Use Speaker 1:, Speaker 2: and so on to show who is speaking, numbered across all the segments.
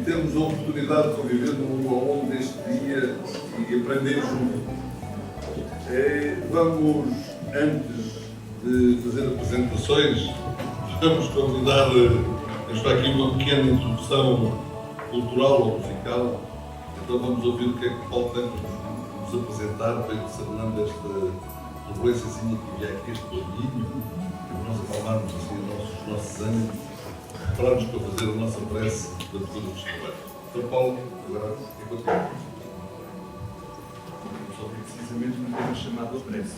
Speaker 1: temos a oportunidade de conviver no ao longo deste dia e aprender juntos. Vamos, antes de fazer apresentações, vamos convidar aqui uma pequena introdução cultural ou musical. Então vamos ouvir o que é que o Paulo tem para nos apresentar, para ir celebrando esta turbulênciazinha que havia aqui, este barulhinho, e nós acalmarmos assim os nossos ânimos, prepararmos para fazer a nossa prece da abertura dos trabalhos. Então, Paulo, agora é contigo.
Speaker 2: Só precisamente um tema chamado a prece.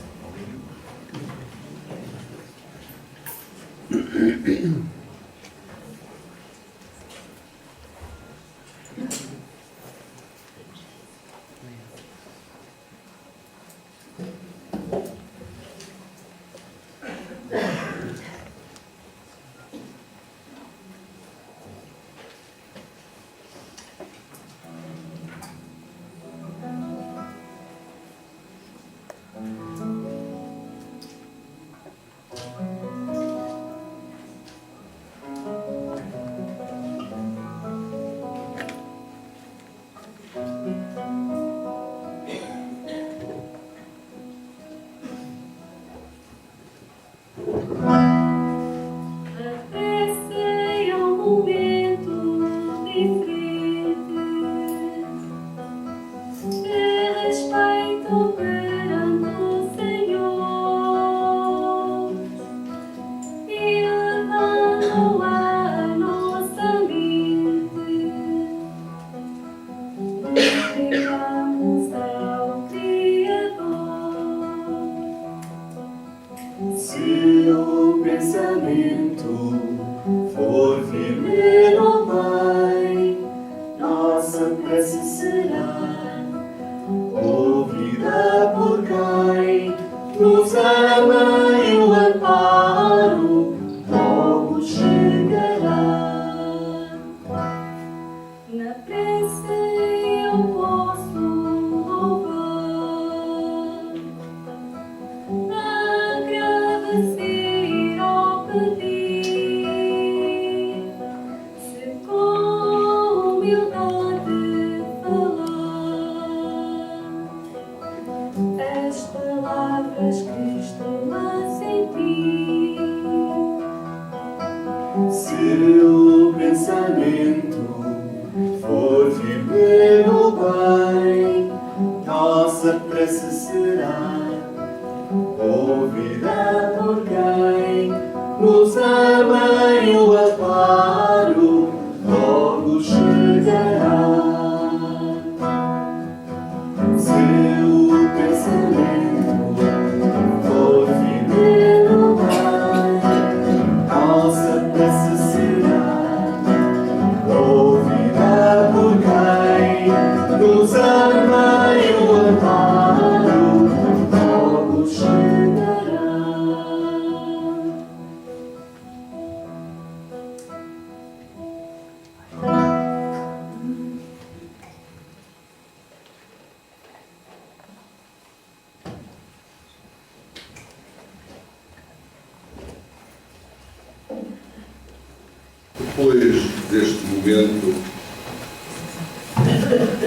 Speaker 1: Depois deste momento,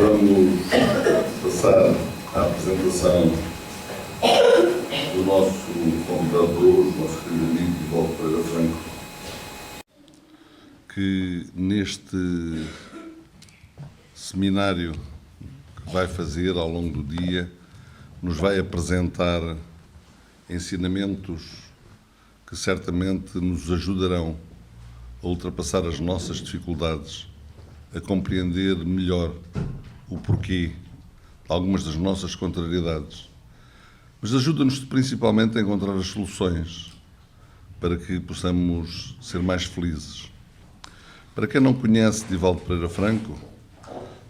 Speaker 1: vamos passar à apresentação do nosso convidado de hoje, nosso querido amigo Divaldo Pereira Franco, que neste seminário que vai fazer ao longo do dia nos vai apresentar ensinamentos que certamente nos ajudarão a ultrapassar as nossas dificuldades, a compreender melhor o porquê de algumas das nossas contrariedades, mas ajuda-nos principalmente a encontrar as soluções para que possamos ser mais felizes. Para quem não conhece Divaldo Pereira Franco,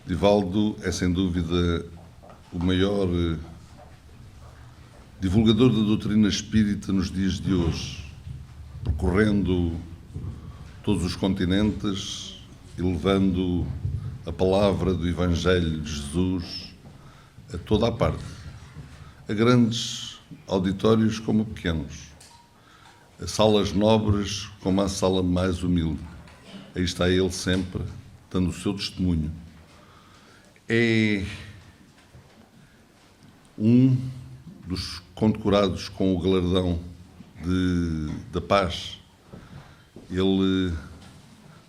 Speaker 1: Divaldo é sem dúvida o maior divulgador da doutrina espírita nos dias de hoje, percorrendo todos os continentes e levando a palavra do Evangelho de Jesus a toda a parte, a grandes auditórios como a pequenos, a salas nobres como a sala mais humilde. Aí está ele sempre, dando o seu testemunho. É um dos condecorados com o galardão da paz. Ele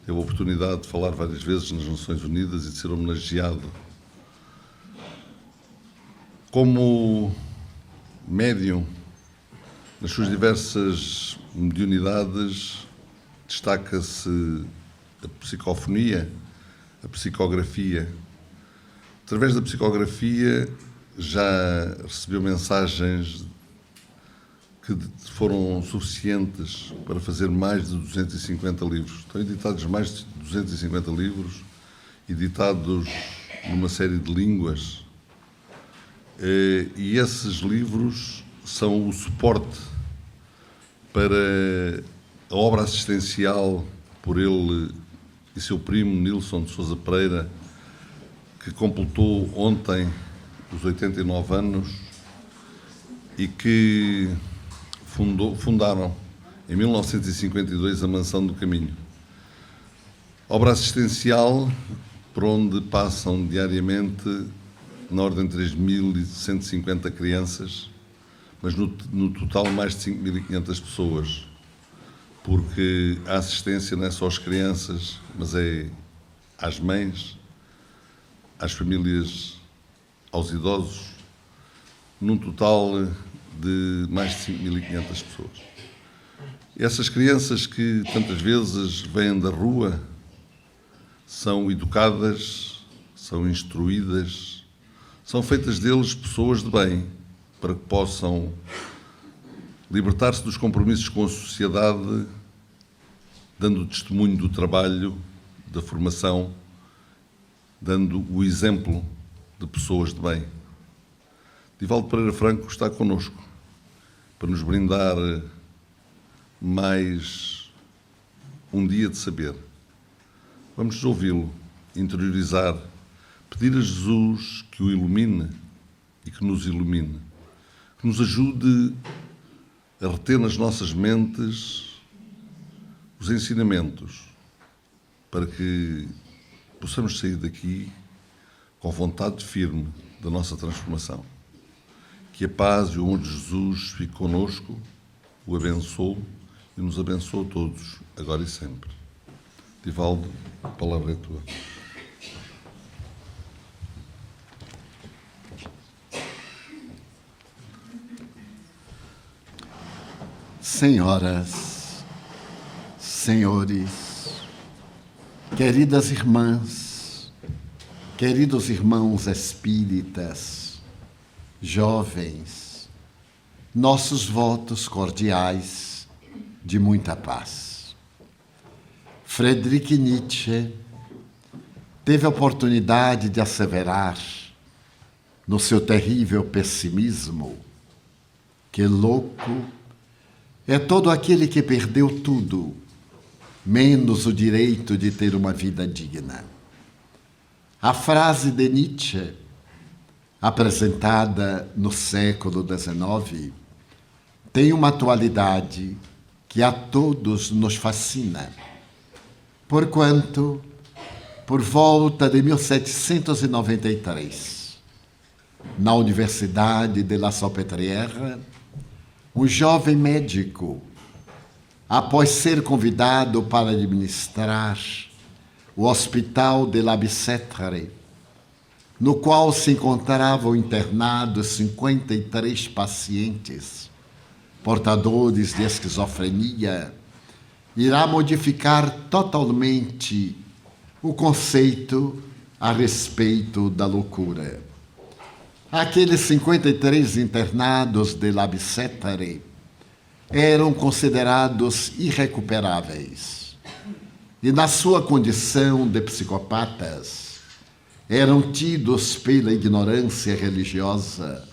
Speaker 1: teve a oportunidade de falar várias vezes nas Nações Unidas e de ser homenageado. Como médium, nas suas diversas mediunidades, destaca-se a psicofonia, a psicografia. Através da psicografia já recebeu mensagens que foram suficientes para fazer mais de 250 livros. Estão editados mais de 250 livros, editados numa série de línguas. E esses livros são o suporte para a obra assistencial por ele e seu primo Nilson de Sousa Pereira, que completou ontem os 89 anos e que fundaram em 1952 a Mansão do Caminho. Obra assistencial por onde passam diariamente na ordem de 3.150 crianças, mas no total mais de 5.500 pessoas, porque a assistência não é só às crianças, mas é às mães, às famílias, aos idosos, num total de mais de 5.500 pessoas. Essas crianças que tantas vezes vêm da rua são educadas, são instruídas, são feitas deles pessoas de bem, para que possam libertar-se dos compromissos com a sociedade, dando testemunho do trabalho, da formação, dando o exemplo de pessoas de bem. Divaldo Pereira Franco está connosco para nos brindar mais um dia de saber. Vamos ouvi-lo, interiorizar, pedir a Jesus que o ilumine e que nos ilumine, que nos ajude a reter nas nossas mentes os ensinamentos para que possamos sair daqui com vontade firme da nossa transformação. Que a paz e o amor de Jesus fique conosco, o abençoe e nos abençoe a todos, agora e sempre. Divaldo, a palavra é tua.
Speaker 3: Senhoras, senhores, queridas irmãs, queridos irmãos espíritas, jovens, nossos votos cordiais de muita paz. Friedrich Nietzsche teve a oportunidade de asseverar, no seu terrível pessimismo, que louco é todo aquele que perdeu tudo, menos o direito de ter uma vida digna. A frase de Nietzsche, apresentada no século XIX, tem uma atualidade que a todos nos fascina, porquanto, por volta de 1793, na Universidade de La Salpêtrière, um jovem médico, após ser convidado para administrar o Hospital de la Bicêtre, no qual se encontravam internados 53 pacientes portadores de esquizofrenia, irá modificar totalmente o conceito a respeito da loucura. Aqueles 53 internados de la Bicêtre eram considerados irrecuperáveis e, na sua condição de psicopatas, eram tidos pela ignorância religiosa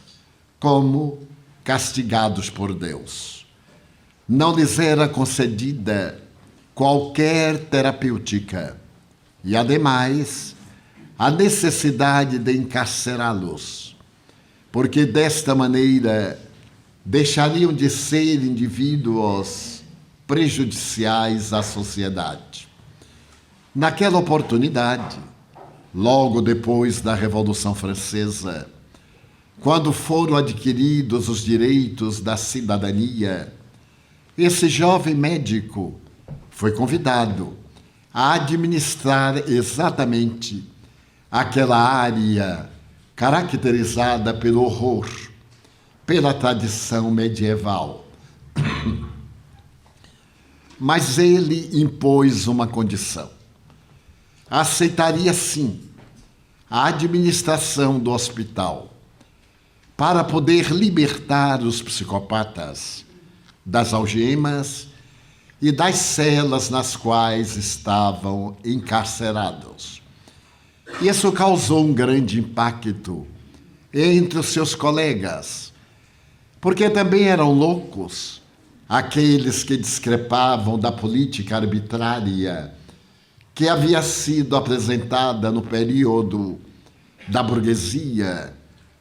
Speaker 3: como castigados por Deus. Não lhes era concedida qualquer terapêutica e, ademais, a necessidade de encarcerá-los, porque desta maneira deixariam de ser indivíduos prejudiciais à sociedade. Naquela oportunidade, logo depois da Revolução Francesa, quando foram adquiridos os direitos da cidadania, esse jovem médico foi convidado a administrar exatamente aquela área caracterizada pelo horror, pela tradição medieval. Mas ele impôs uma condição. Aceitaria, sim, a administração do hospital para poder libertar os psicopatas das algemas e das celas nas quais estavam encarcerados. Isso causou um grande impacto entre os seus colegas, porque também eram loucos aqueles que discrepavam da política arbitrária que havia sido apresentada no período da burguesia,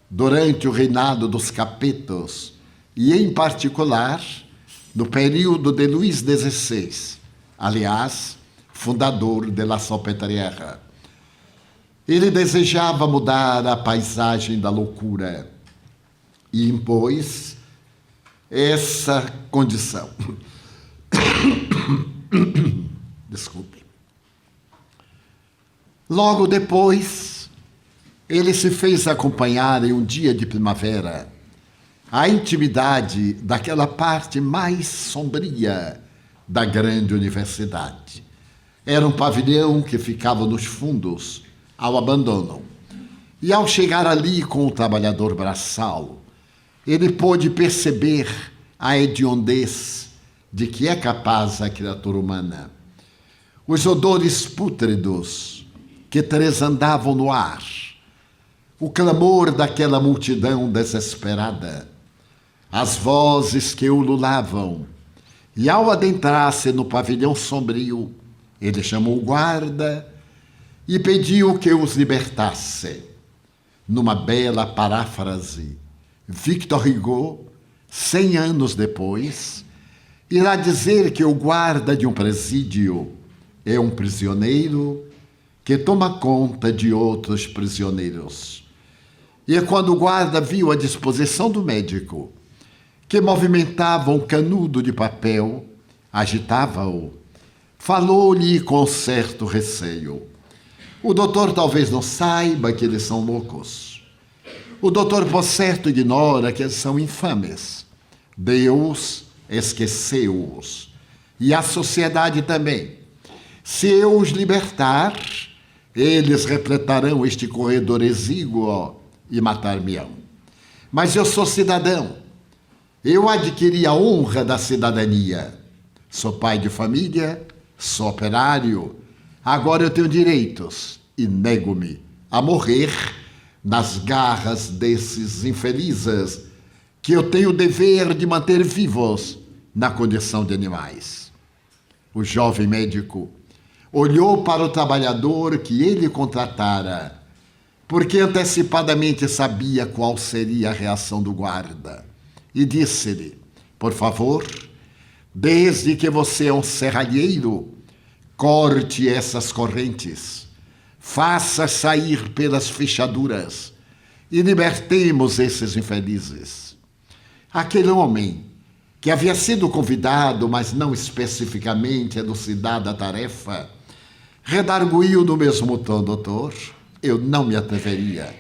Speaker 3: durante o reinado dos capetos, e, em particular, no período de Luís XVI, aliás, fundador de La Salpêtrière. Ele desejava mudar a paisagem da loucura e impôs essa condição. Desculpe. Logo depois, ele se fez acompanhar em um dia de primavera a intimidade daquela parte mais sombria da grande universidade. Era um pavilhão que ficava nos fundos, ao abandono. E ao chegar ali com o trabalhador braçal, ele pôde perceber a hediondez de que é capaz a criatura humana. Os odores pútridos que transandavam no ar, o clamor daquela multidão desesperada, as vozes que ululavam. E ao adentrar-se no pavilhão sombrio, ele chamou o guarda e pediu que os libertasse. Numa bela paráfrase, Victor Hugo, 100 anos depois, irá dizer que o guarda de um presídio é um prisioneiro que toma conta de outros prisioneiros. E quando o guarda viu a disposição do médico, que movimentava um canudo de papel, agitava-o, falou-lhe com certo receio. O doutor talvez não saiba que eles são loucos. O doutor, por certo, ignora que eles são infames. Deus esqueceu-os. E a sociedade também. Se eu os libertar, eles repletarão este corredor exíguo e matar-me-ão. Mas eu sou cidadão. Eu adquiri a honra da cidadania. Sou pai de família, sou operário. Agora eu tenho direitos e nego-me a morrer nas garras desses infelizes que eu tenho o dever de manter vivos na condição de animais. O jovem médico olhou para o trabalhador que ele contratara, porque antecipadamente sabia qual seria a reação do guarda, e disse-lhe: por favor, desde que você é um serralheiro, corte essas correntes, faça sair pelas fechaduras e libertemos esses infelizes. Aquele homem, que havia sido convidado, mas não especificamente elucidada a tarefa, redarguiu no mesmo tom: doutor, eu não me atreveria,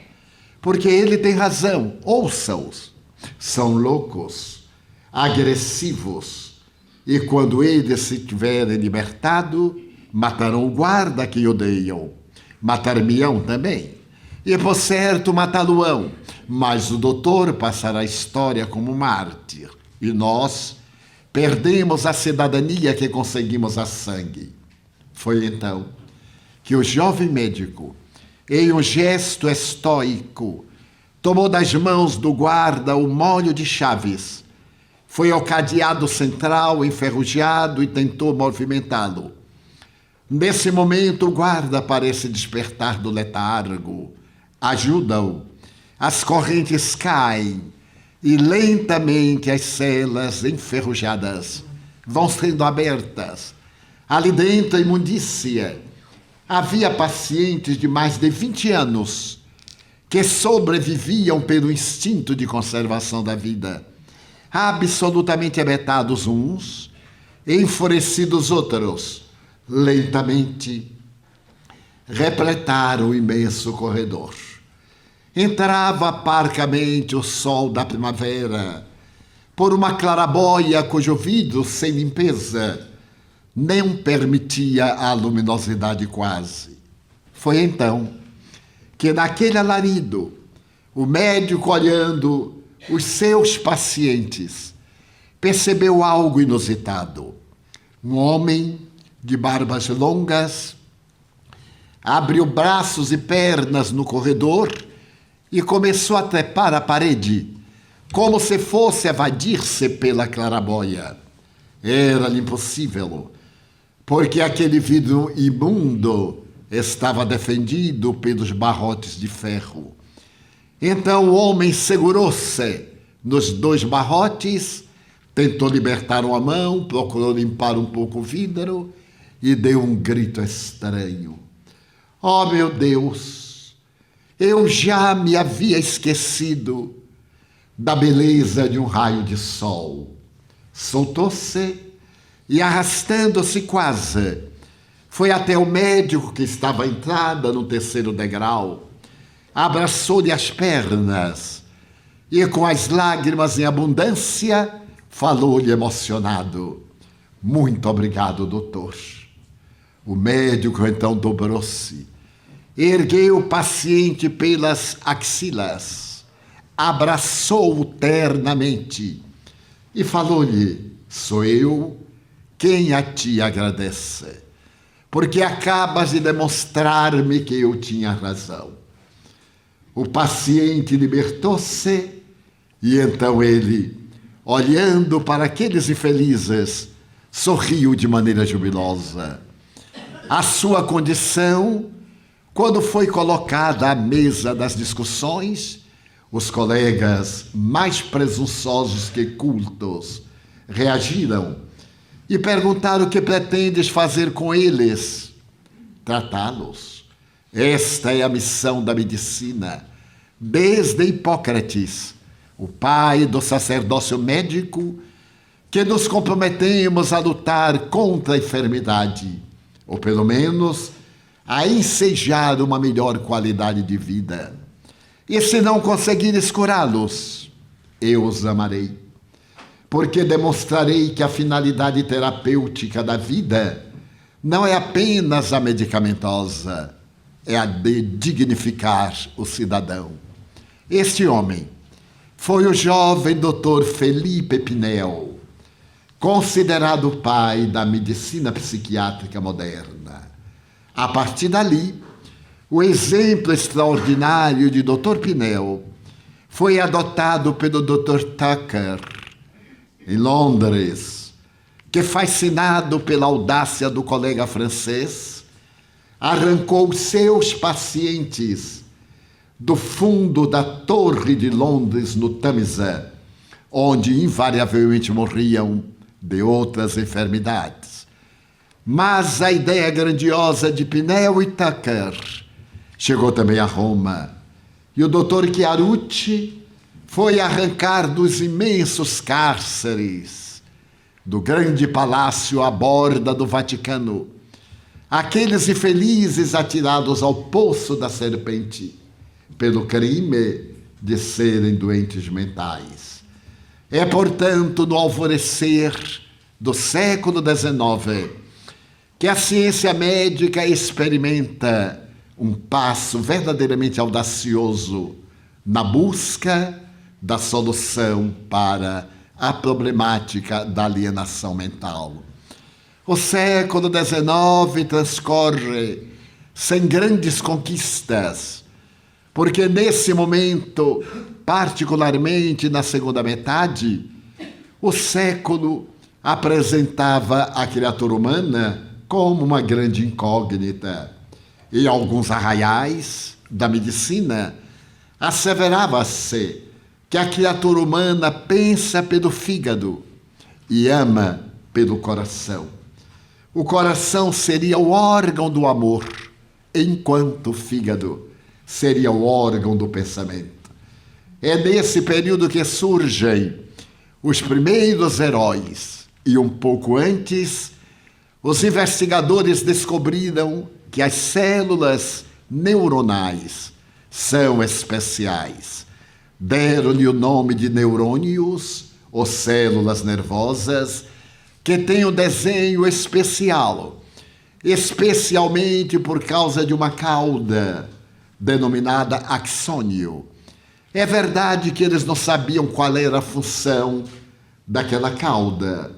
Speaker 3: porque ele tem razão, ouça-os, são loucos, agressivos, e quando eles se tiverem libertado, matarão o guarda que odeiam, matar-me-ão também, e por certo matá-lo-ão, mas o doutor passará a história como mártir, e nós perdemos a cidadania que conseguimos a sangue. Foi então que o jovem médico, em um gesto estoico, tomou das mãos do guarda o molho de chaves, foi ao cadeado central enferrujado e tentou movimentá-lo. Nesse momento, o guarda parece despertar do letargo. Ajuda-o. As correntes caem e lentamente as celas enferrujadas vão sendo abertas. Ali dentro, a imundícia Havia pacientes de mais de 20 anos que sobreviviam pelo instinto de conservação da vida, absolutamente abetados uns, enfurecidos outros, lentamente repletaram o imenso corredor. Entrava parcamente o sol da primavera por uma claraboia cujo vidro sem limpeza nem permitia a luminosidade quase. Foi então que naquele alarido, o médico, olhando os seus pacientes, percebeu algo inusitado. Um homem de barbas longas abriu braços e pernas no corredor e começou a trepar a parede, como se fosse evadir-se pela claraboia. Era-lhe impossível, porque aquele vidro imundo estava defendido pelos barrotes de ferro. Então o homem segurou-se nos 2 barrotes, tentou libertar uma mão, procurou limpar um pouco o vidro e deu um grito estranho. Oh, meu Deus! Eu já me havia esquecido da beleza de um raio de sol. Soltou-se e, arrastando-se quase, foi até o médico que estava à entrada no 3º degrau, abraçou-lhe as pernas e, com as lágrimas em abundância, falou-lhe emocionado: muito obrigado, doutor. O médico então dobrou-se, ergueu o paciente pelas axilas, abraçou-o ternamente e falou-lhe: sou eu quem a ti agradece, porque acabas de demonstrar-me que eu tinha razão. O paciente libertou-se e então ele, olhando para aqueles infelizes, sorriu de maneira jubilosa. A sua condição, quando foi colocada à mesa das discussões, os colegas mais presunçosos que cultos reagiram e perguntaram o que pretendes fazer com eles. Tratá-los. Esta é a missão da medicina, desde Hipócrates, o pai do sacerdócio médico, que nos comprometemos a lutar contra a enfermidade, ou pelo menos a ensejar uma melhor qualidade de vida. E se não conseguires curá-los, eu os amarei, porque demonstrarei que a finalidade terapêutica da vida não é apenas a medicamentosa, é a de dignificar o cidadão. Este homem foi o jovem Dr. Felipe Pinel, considerado o pai da medicina psiquiátrica moderna. A partir dali, o exemplo extraordinário de Dr. Pinel foi adotado pelo Dr. Tucker, em Londres, que, fascinado pela audácia do colega francês, arrancou seus pacientes do fundo da Torre de Londres, no Tamisa, onde invariavelmente morriam de outras enfermidades. Mas a ideia grandiosa de Pinel e Tucker chegou também a Roma, e o Dr. Chiarucci foi arrancar dos imensos cárceres do grande palácio à borda do Vaticano aqueles infelizes atirados ao poço da serpente pelo crime de serem doentes mentais. É, portanto, no alvorecer do século XIX que a ciência médica experimenta um passo verdadeiramente audacioso na busca da solução para a problemática da alienação mental. O século XIX transcorre sem grandes conquistas, porque nesse momento, particularmente na segunda metade, o século apresentava a criatura humana como uma grande incógnita. Em alguns arraiais da medicina, asseverava-se que a criatura humana pensa pelo fígado e ama pelo coração. O coração seria o órgão do amor, enquanto o fígado seria o órgão do pensamento. É nesse período que surgem os primeiros heróis, e um pouco antes, os investigadores descobriram que as células neuronais são especiais. Deram-lhe o nome de neurônios, ou células nervosas, que têm um desenho especial, especialmente por causa de uma cauda denominada axônio. É verdade que eles não sabiam qual era a função daquela cauda,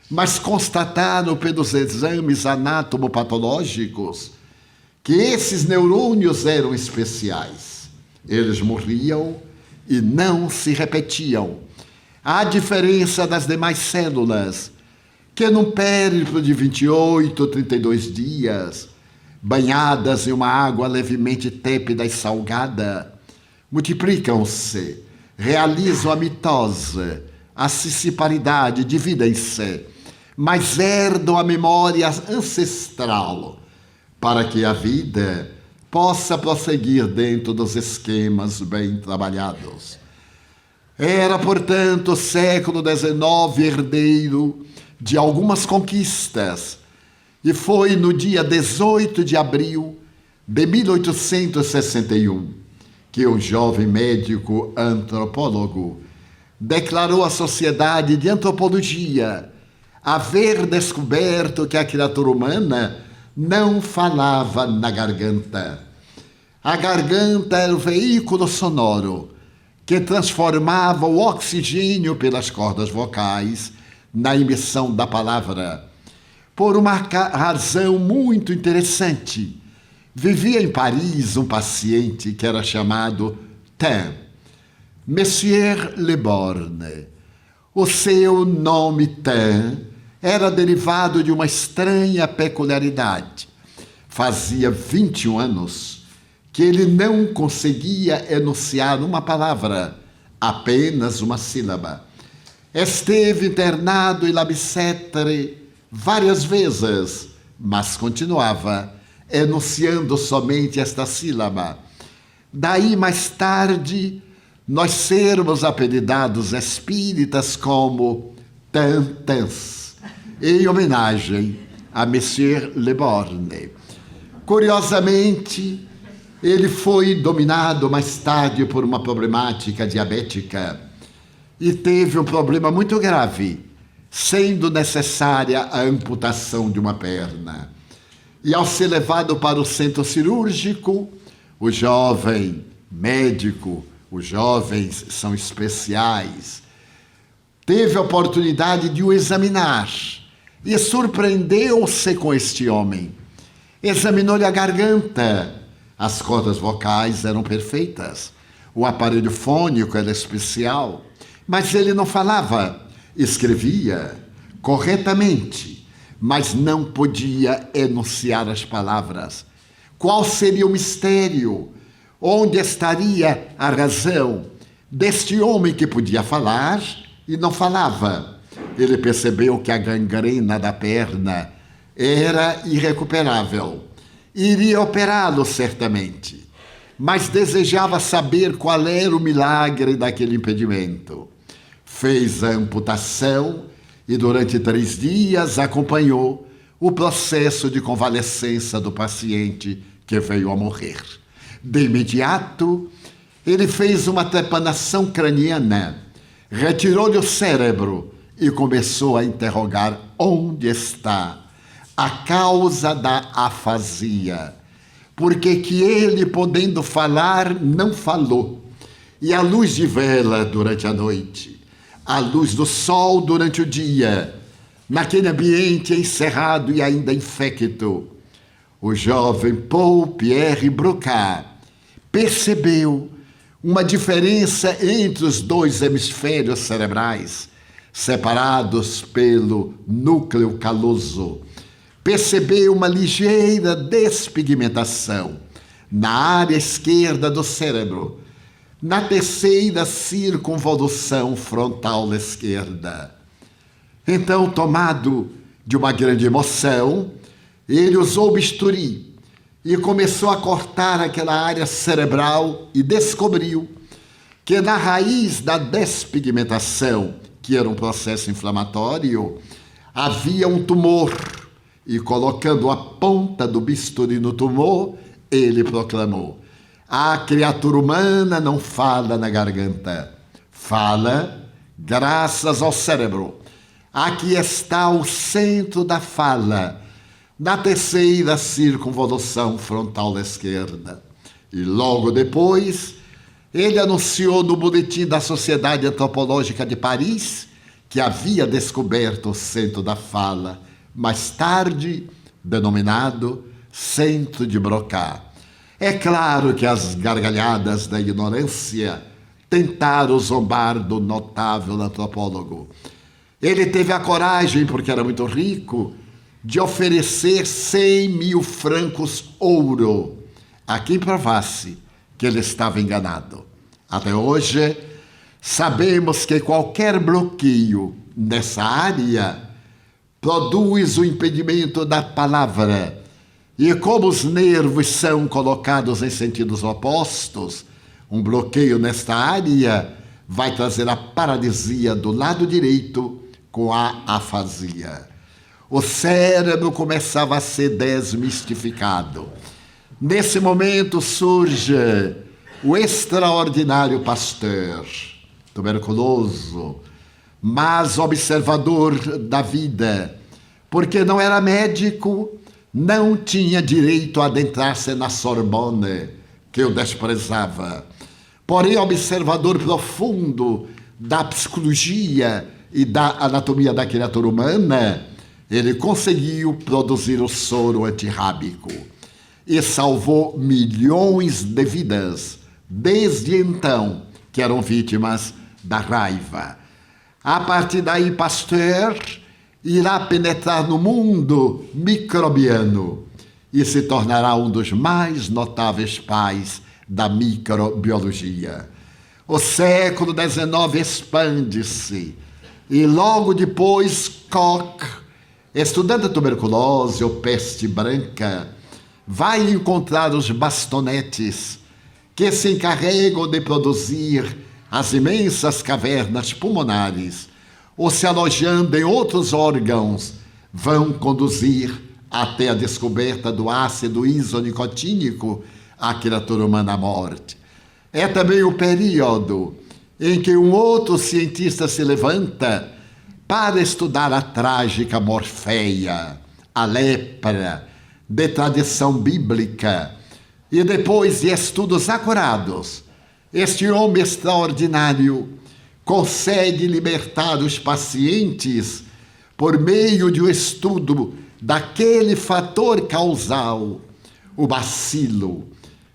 Speaker 3: mas constataram pelos exames anatomopatológicos que esses neurônios eram especiais. Eles morriam e não se repetiam. À diferença das demais células, que num périplo de 28 ou 32 dias, banhadas em uma água levemente tépida e salgada, multiplicam-se, realizam a mitose, a cisciparidade, dividem-se, mas herdam a memória ancestral para que a vida possa prosseguir dentro dos esquemas bem trabalhados. Era, portanto, o século XIX herdeiro de algumas conquistas, e foi no dia 18 de abril de 1861 que o jovem médico antropólogo declarou à Sociedade de Antropologia haver descoberto que a criatura humana não falava na garganta. A garganta era o veículo sonoro que transformava o oxigênio pelas cordas vocais na emissão da palavra. Por uma razão muito interessante, vivia em Paris um paciente que era chamado Taine, Monsieur Le Borgne. O seu nome Taine era derivado de uma estranha peculiaridade. Fazia 21 anos que ele não conseguia enunciar uma palavra, apenas uma sílaba. Esteve internado em Labicêtre várias vezes, mas continuava enunciando somente esta sílaba. Daí, mais tarde, nós sermos apelidados espíritas como Tantans, em homenagem a Monsieur Le Borgne. Curiosamente, ele foi dominado mais tarde por uma problemática diabética e teve um problema muito grave, sendo necessária a amputação de uma perna. E ao ser levado para o centro cirúrgico, o jovem médico, os jovens são especiais, teve a oportunidade de o examinar e surpreendeu-se com este homem. Examinou-lhe a garganta, as cordas vocais eram perfeitas, o aparelho fônico era especial, mas ele não falava, escrevia corretamente, mas não podia enunciar as palavras. Qual seria o mistério? Onde estaria a razão deste homem que podia falar e não falava? Ele percebeu que a gangrena da perna era irrecuperável. Iria operá-lo certamente, mas desejava saber qual era o milagre daquele impedimento. Fez a amputação e durante 3 dias acompanhou o processo de convalescença do paciente que veio a morrer. De imediato, ele fez uma trepanação craniana, retirou-lhe o cérebro e começou a interrogar onde está a causa da afasia. Porque que ele, podendo falar, não falou. E a luz de vela durante a noite, a luz do sol durante o dia, naquele ambiente encerrado e ainda infecto, o jovem Paul-Pierre Broca percebeu uma diferença entre os 2 hemisférios cerebrais, separados pelo núcleo caloso. Percebeu uma ligeira despigmentação na área esquerda do cérebro, na terceira circunvolução frontal esquerda. Então, tomado de uma grande emoção, ele usou o bisturi e começou a cortar aquela área cerebral e descobriu que na raiz da despigmentação, que era um processo inflamatório, havia um tumor. E colocando a ponta do bisturi no tumor, ele proclamou: a criatura humana não fala na garganta, fala graças ao cérebro. Aqui está o centro da fala, na terceira circunvolução frontal da esquerda. E logo depois, ele anunciou no boletim da Sociedade Antropológica de Paris que havia descoberto o centro da fala, mais tarde denominado centro de Broca. É claro que as gargalhadas da ignorância tentaram zombar do notável antropólogo. Ele teve a coragem, porque era muito rico, de oferecer 100 mil francos ouro a quem provasse que ele estava enganado. Até hoje, sabemos que qualquer bloqueio nessa área produz o impedimento da palavra. E como os nervos são colocados em sentidos opostos, um bloqueio nesta área vai trazer a paralisia do lado direito com a afasia. O cérebro começava a ser desmistificado. Nesse momento surge o extraordinário Pasteur, tuberculoso, mas observador da vida, porque não era médico, não tinha direito a adentrar-se na Sorbonne, que eu desprezava. Porém, observador profundo da psicologia e da anatomia da criatura humana, ele conseguiu produzir o soro antirrábico e salvou milhões de vidas, desde então, que eram vítimas da raiva. A partir daí, Pasteur irá penetrar no mundo microbiano e se tornará um dos mais notáveis pais da microbiologia. O século XIX expande-se e logo depois Koch, estudando a tuberculose ou peste branca, vai encontrar os bastonetes que se encarregam de produzir as imensas cavernas pulmonares, ou se alojando em outros órgãos, vão conduzir até a descoberta do ácido isonicotínico a criatura humana à morte. É também o período em que um outro cientista se levanta para estudar a trágica morfeia, a lepra, de tradição bíblica, e depois de estudos acurados, este homem extraordinário consegue libertar os pacientes por meio de um estudo daquele fator causal, o bacilo,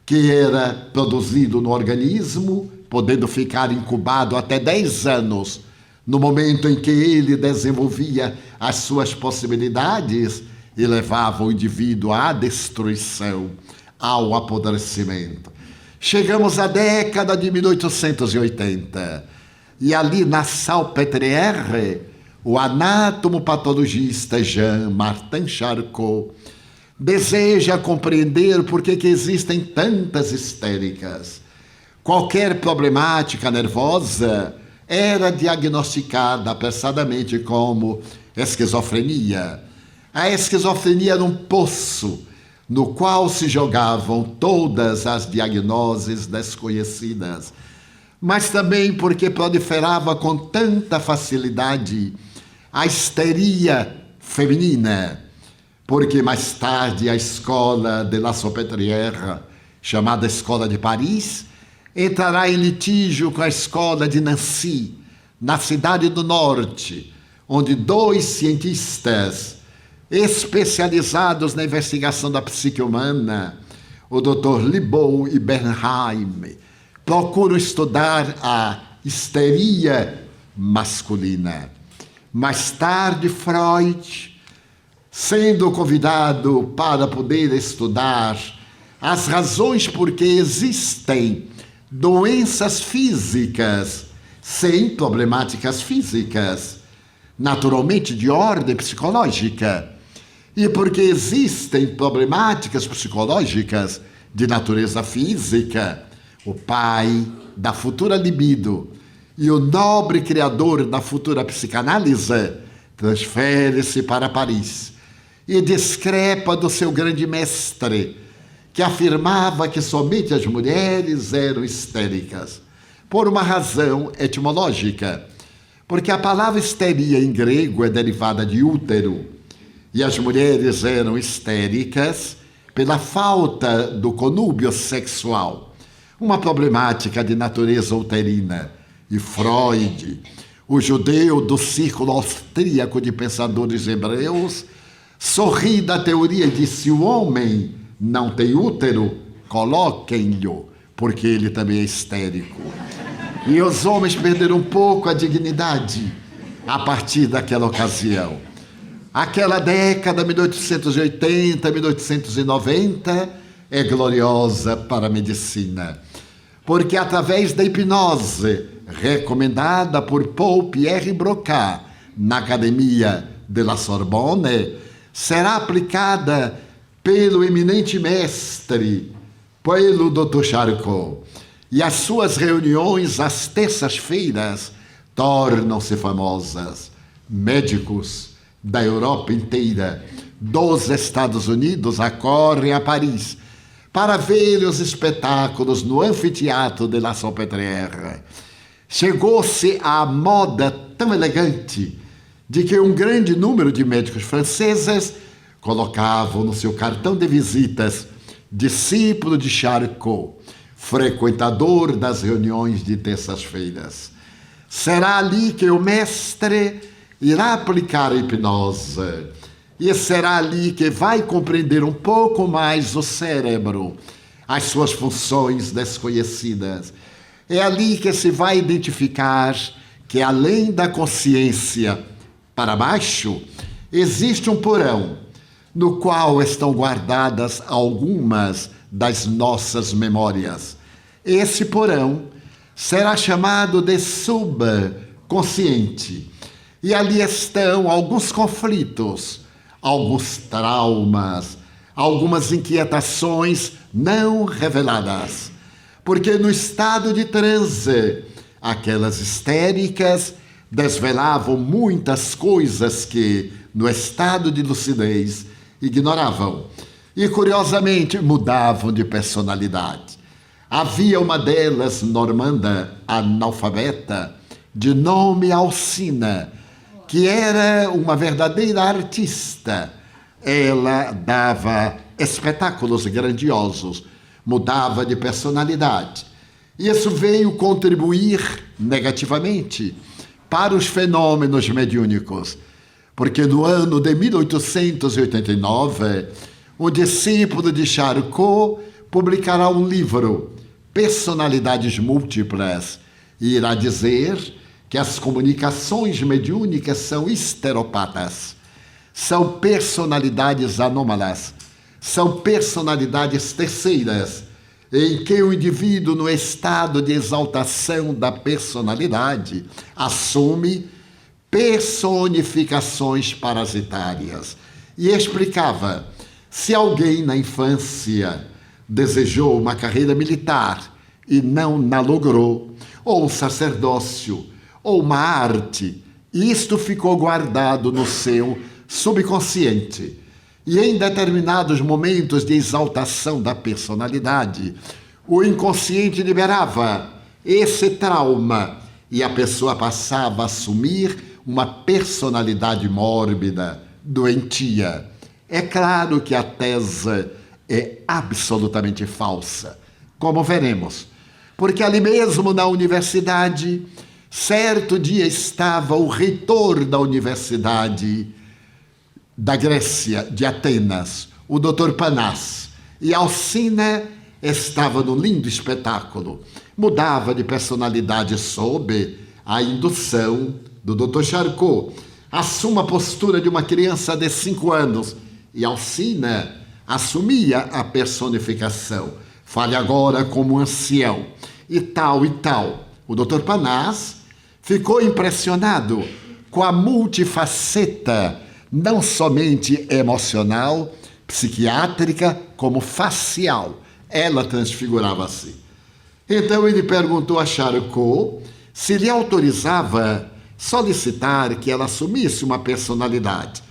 Speaker 3: que era produzido no organismo, podendo ficar incubado até 10 anos, no momento em que ele desenvolvia as suas possibilidades e levava o indivíduo à destruição, ao apodrecimento. Chegamos à década de 1880 e ali na Salpêtrière, o anatomopatologista Jean-Martin Charcot deseja compreender por que existem tantas histéricas. Qualquer problemática nervosa era diagnosticada apressadamente como esquizofrenia. A esquizofrenia era um poço no qual se jogavam todas as diagnoses desconhecidas, mas também porque proliferava com tanta facilidade a histeria feminina, porque mais tarde a escola de La Salpêtrière, chamada Escola de Paris, entrará em litígio com a escola de Nancy, na cidade do norte, onde 2 cientistas especializados na investigação da psique humana, o Dr. Libaud e Bernheim, procuram estudar a histeria masculina. Mais tarde, Freud, sendo convidado para poder estudar as razões por que existem doenças físicas sem problemáticas físicas, naturalmente de ordem psicológica, e porque existem problemáticas psicológicas de natureza física, o pai da futura libido e o nobre criador da futura psicanálise transfere-se para Paris e discrepa do seu grande mestre, que afirmava que somente as mulheres eram histéricas, por uma razão etimológica, porque a palavra histeria em grego é derivada de útero, e as mulheres eram histéricas pela falta do conúbio sexual, uma problemática de natureza uterina. E Freud, o judeu do círculo austríaco de pensadores hebreus, sorri da teoria e disse: se o homem não tem útero, coloquem-lhe, porque ele também é histérico. E os homens perderam um pouco a dignidade a partir daquela ocasião. Aquela década, 1880, 1890, é gloriosa para a medicina, porque através da hipnose, recomendada por Paul Pierre Broca na Academia de la Sorbonne, será aplicada pelo eminente mestre, pelo Dr. Charcot. E as suas reuniões às terças-feiras tornam-se famosas. Médicos da Europa inteira, dos Estados Unidos, acorrem a Paris para ver os espetáculos no anfiteatro de la Salpêtrière. Chegou-se à moda tão elegante de que um grande número de médicos franceses colocavam no seu cartão de visitas discípulo de Charcot, frequentador das reuniões de terças-feiras. Será ali que o mestre irá aplicar a hipnose, e será ali que vai compreender um pouco mais o cérebro, as suas funções desconhecidas. É ali que se vai identificar que, além da consciência para baixo, existe um porão no qual estão guardadas algumas das nossas memórias. Esse porão será chamado de subconsciente. E ali estão alguns conflitos, alguns traumas, algumas inquietações não reveladas. Porque no estado de transe, aquelas histéricas desvelavam muitas coisas que, no estado de lucidez, ignoravam. E, curiosamente, mudavam de personalidade. Havia uma delas, normanda, analfabeta, de nome Alcina, que era uma verdadeira artista. Ela dava espetáculos grandiosos, mudava de personalidade. Isso veio contribuir negativamente para os fenômenos mediúnicos, porque no ano de 1889, o discípulo de Charcot publicará um livro, Personalidades Múltiplas, e irá dizer que as comunicações mediúnicas são histeropatas, são personalidades anômalas, são personalidades terceiras, em que o indivíduo, no estado de exaltação da personalidade, assume personificações parasitárias. E explicava: se alguém na infância desejou uma carreira militar e não na logrou, ou um sacerdócio, ou uma arte, isto ficou guardado no seu subconsciente. E em determinados momentos de exaltação da personalidade, o inconsciente liberava esse trauma e a pessoa passava a assumir uma personalidade mórbida, doentia. É claro que a tese é absolutamente falsa, como veremos, porque ali mesmo na universidade, certo dia estava o reitor da universidade da Grécia, de Atenas, o Dr. Panás, e Alcina estava no lindo espetáculo. Mudava de personalidade sob a indução do Dr. Charcot. Assuma a postura de uma criança de 5 anos, e Alcina assumia a personificação. Fale agora como ancião, e tal e tal. O Dr. Panás ficou impressionado com a multifaceta não somente emocional, psiquiátrica, como facial. Ela transfigurava-se. Então ele perguntou a Charcot se lhe autorizava solicitar que ela assumisse uma personalidade,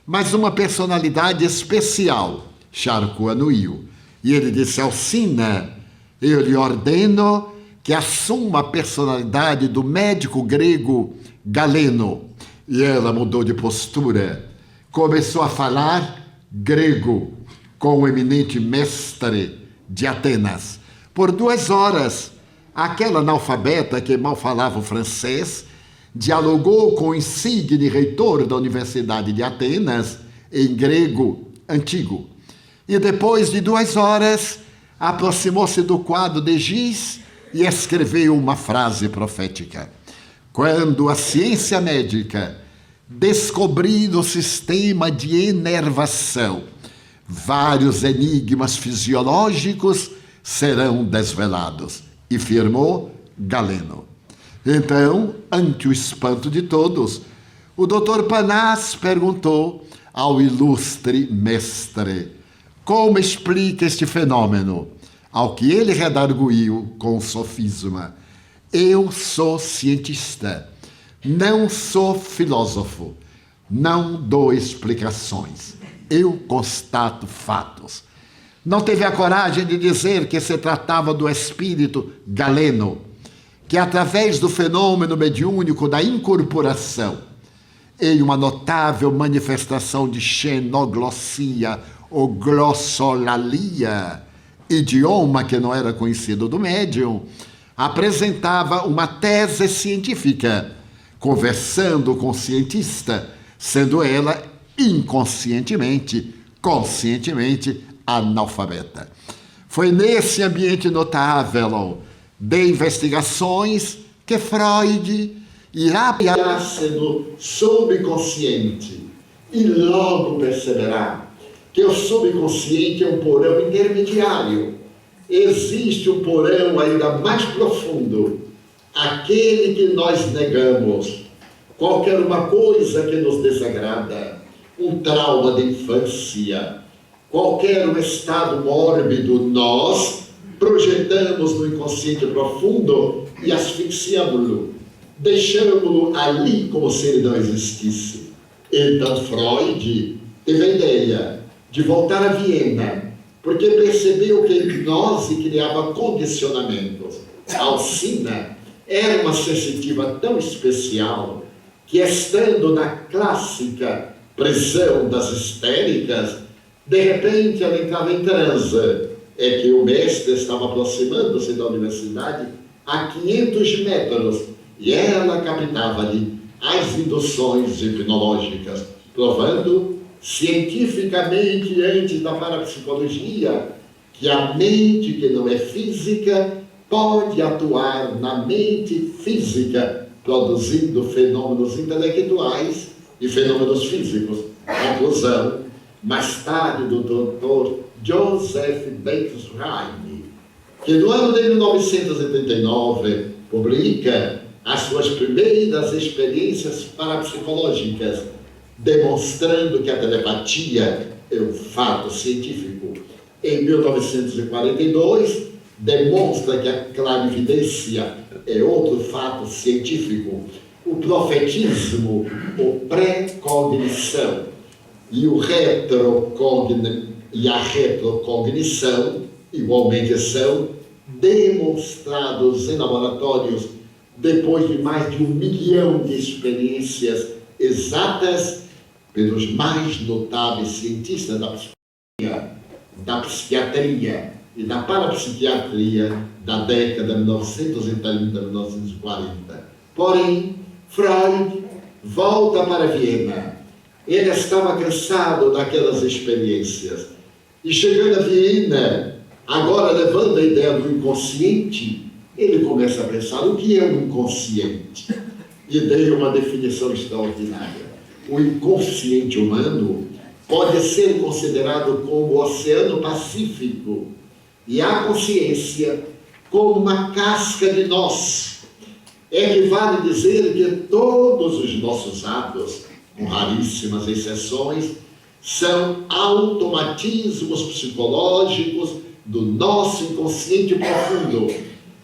Speaker 3: mas uma personalidade especial. Charcot anuiu. E ele disse: Alcina, eu lhe ordeno que assuma a personalidade do médico grego Galeno. E ela mudou de postura. Começou a falar grego com o eminente mestre de Atenas. Por 2 horas, aquela analfabeta que mal falava o francês dialogou com o insigne reitor da Universidade de Atenas em grego antigo. E depois de 2 horas, aproximou-se do quadro de giz e escreveu uma frase profética. Quando a ciência médica descobrir o sistema de inervação, vários enigmas fisiológicos serão desvelados. E firmou Galeno. Então, ante o espanto de todos, o doutor Panaz perguntou ao ilustre mestre como explica este fenômeno, ao que ele redarguiu com o sofisma: eu sou cientista, não sou filósofo, não dou explicações, eu constato fatos. Não teve a coragem de dizer que se tratava do espírito Galeno, que através do fenômeno mediúnico da incorporação, em uma notável manifestação de xenoglossia ou glossolalia, idioma que não era conhecido do médium, apresentava uma tese científica, conversando com o cientista, sendo ela inconscientemente, conscientemente analfabeta. Foi nesse ambiente notável de investigações que Freud irá no subconsciente e logo perceberá que o subconsciente é um porão intermediário. Existe um porão ainda mais profundo, aquele que nós negamos. Qualquer uma coisa que nos desagrada, um trauma de infância, qualquer um estado mórbido, nós projetamos no inconsciente profundo e asfixiamos-lo, deixamos-lo ali como se ele não existisse. Então Freud teve a ideia de voltar a Viena, porque percebeu que a hipnose criava condicionamentos. Alcina era uma sensitiva tão especial que, estando na clássica prisão das histéricas, de repente ela entrava em transe. É que o mestre estava aproximando-se da universidade a 500 metros e ela captava-lhe as induções hipnológicas, provando cientificamente, antes da parapsicologia, que a mente que não é física pode atuar na mente física, produzindo fenômenos intelectuais e fenômenos físicos. Conclusão, mais tarde, do Dr. Joseph Bexheim, que no ano de 1989 publica as suas primeiras experiências parapsicológicas, demonstrando que a telepatia é um fato científico. Em 1942, demonstra que a clarividência é outro fato científico. O profetismo, ou pré-cognição, e a retrocognição, igualmente são demonstrados em laboratórios depois de mais de 1 milhão de experiências exatas pelos mais notáveis cientistas da psiquiatria e da parapsiquiatria da década de 1930 a 1940. Porém, Freud volta para Viena. Ele estava cansado daquelas experiências. E chegando a Viena, agora levando a ideia do inconsciente, ele começa a pensar: o que é o inconsciente? E dei uma definição extraordinária. O inconsciente humano pode ser considerado como o Oceano Pacífico e a consciência como uma casca de nós. Equivale dizer que todos os nossos atos com raríssimas exceções, são automatismos psicológicos do nosso inconsciente profundo.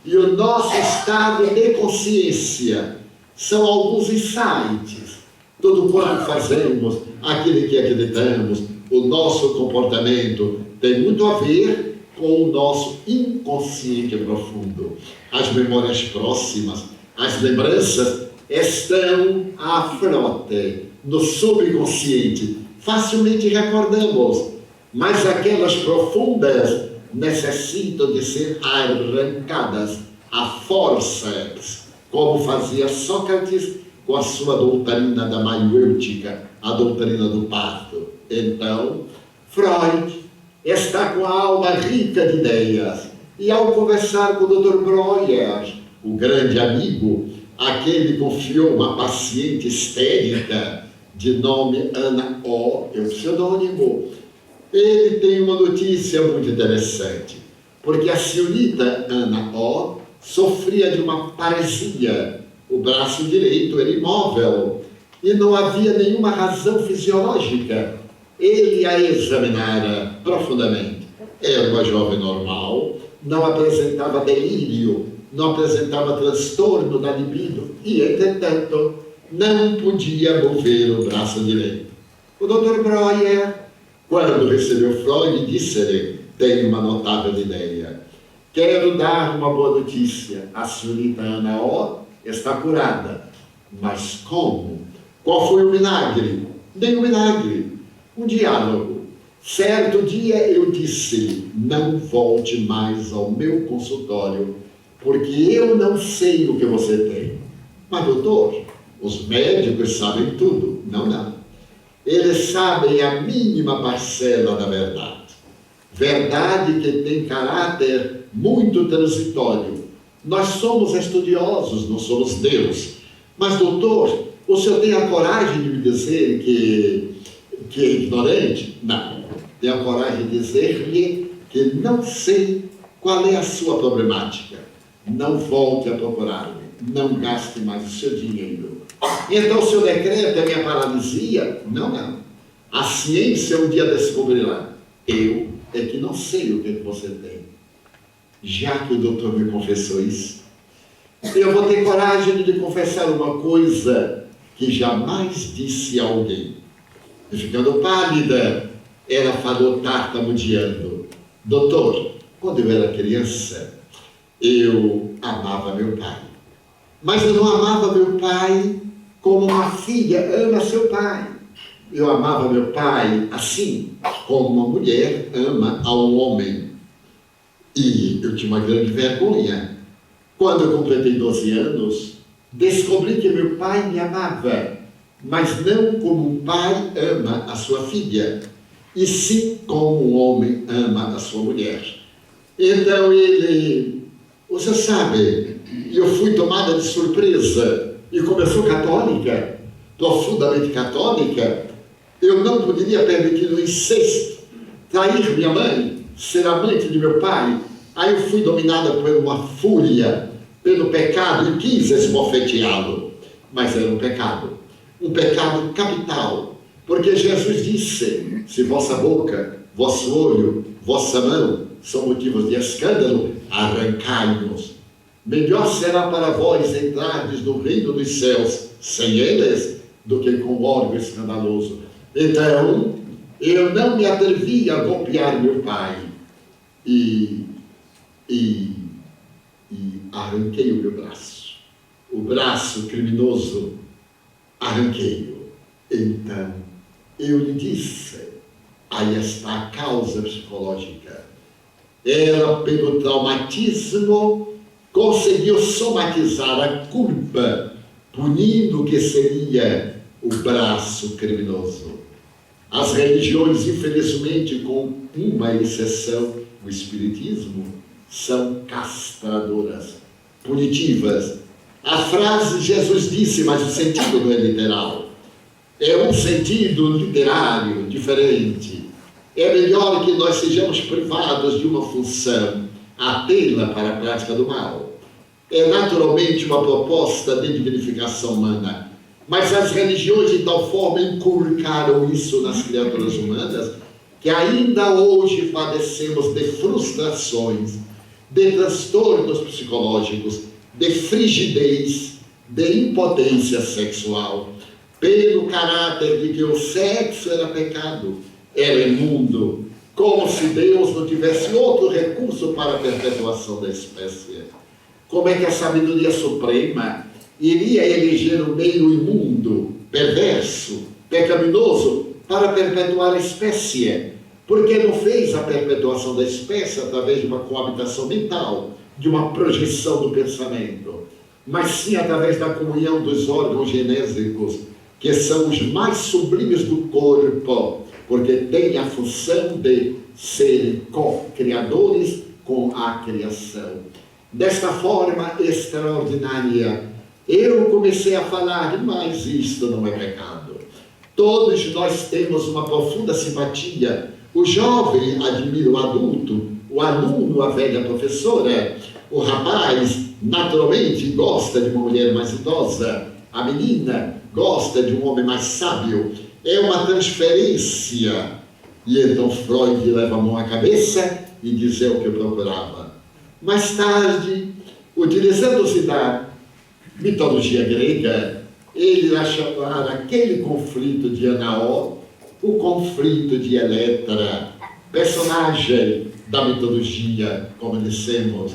Speaker 3: E o nosso estado de consciência são alguns insights. Tudo quanto fazemos, aquilo que acreditamos, o nosso comportamento tem muito a ver com o nosso inconsciente profundo. As memórias próximas, as lembranças estão à frote, no subconsciente. Facilmente recordamos, mas aquelas profundas necessitam de ser arrancadas a forceps, como fazia Sócrates com a sua doutrina da maiêutica, a doutrina do parto. Então, Freud está com a alma rica de ideias, e ao conversar com o Dr. Breuer, o grande amigo, a quem ele confiou uma paciente histérica de nome Ana O, é o pseudônimo, ele tem uma notícia muito interessante, porque a senhorita Ana O sofria de uma paresia, o braço direito era imóvel, e não havia nenhuma razão fisiológica. Ele a examinara profundamente. Era uma jovem normal, não apresentava delírio, não apresentava transtorno da libido, e, entretanto, não podia mover o braço direito. O Dr. Breuer, quando recebeu Freud, disse-lhe: tenho uma notável ideia. Quero dar uma boa notícia. A senhorita Ana O está curada. Mas como? Qual foi o milagre? Nem o milagre. Um diálogo. Certo dia eu disse-lhe: não volte mais ao meu consultório, porque eu não sei o que você tem. Mas, doutor, os médicos sabem tudo. Não, não. Eles sabem a mínima parcela da verdade. Verdade que tem caráter muito transitório. Nós somos estudiosos, não somos Deus. Mas, doutor, o senhor tem a coragem de me dizer que é ignorante? Não. Tem a coragem de dizer-lhe que não sei qual é a sua problemática. Não volte a procurar-me. Não gaste mais o seu dinheiro. Então, o senhor decreta a minha paralisia? Não, não. A ciência um dia descobrirá. Eu é que não sei o que você tem. Já que o doutor me confessou isso, eu vou ter coragem de lhe confessar uma coisa que jamais disse a alguém. E ficando pálida, ela falou tartamudeando: doutor, quando eu era criança, eu amava meu pai. Mas eu não amava meu pai como uma filha ama seu pai. Eu amava meu pai assim, como uma mulher ama a um homem. E eu tinha uma grande vergonha. Quando eu completei 12 anos, descobri que meu pai me amava, mas não como um pai ama a sua filha, e sim como um homem ama a sua mulher. Então você sabe, eu fui tomada de surpresa, e como eu sou católica, profundamente católica, eu não poderia permitir o incesto, trair minha mãe, ser amante de meu pai. Aí eu fui dominada por uma fúria, pelo pecado, e quis esbofeteá-lo, mas era um pecado capital, porque Jesus disse: se vossa boca, vosso olho, vossa mão são motivos de escândalo, arrancai-nos. Melhor será para vós entrardes no reino dos céus sem eles, do que com órgão escandaloso. Então, eu não me atrevi a golpear meu pai, e arranquei o meu braço. O braço criminoso, arranquei-o. Então, eu lhe disse: aí está a causa psicológica. Ela, pelo traumatismo, conseguiu somatizar a culpa, punindo o que seria o braço criminoso. As religiões, infelizmente, com uma exceção, o Espiritismo, são castradoras, punitivas. A frase Jesus disse, mas o sentido não é literal. É um sentido literário diferente. É melhor que nós sejamos privados de uma função a tê-la para a prática do mal. É naturalmente uma proposta de dignificação humana. Mas as religiões de tal forma inculcaram isso nas criaturas humanas que ainda hoje padecemos de frustrações, de transtornos psicológicos, de frigidez, de impotência sexual, pelo caráter de que o sexo era pecado, era imundo, como se Deus não tivesse outro recurso para a perpetuação da espécie. Como é que a sabedoria suprema iria eleger o meio imundo, perverso, pecaminoso para perpetuar a espécie? Porque não fez a perpetuação da espécie através de uma coabitação mental, de uma projeção do pensamento, mas sim através da comunhão dos órgãos genésicos, que são os mais sublimes do corpo, porque têm a função de serem co-criadores com a criação. Desta forma extraordinária, eu comecei a falar, mas isto não é pecado. Todos nós temos uma profunda simpatia. O jovem admira o adulto, o aluno a velha professora, o rapaz naturalmente gosta de uma mulher mais idosa, a menina gosta de um homem mais sábio. É uma transferência. E então Freud leva a mão à cabeça e diz: é o que eu procurava. Mais tarde, utilizando-se da mitologia grega, ele irá chamar aquele conflito de Anaó o conflito de Eletra, personagem da mitologia, como dissemos,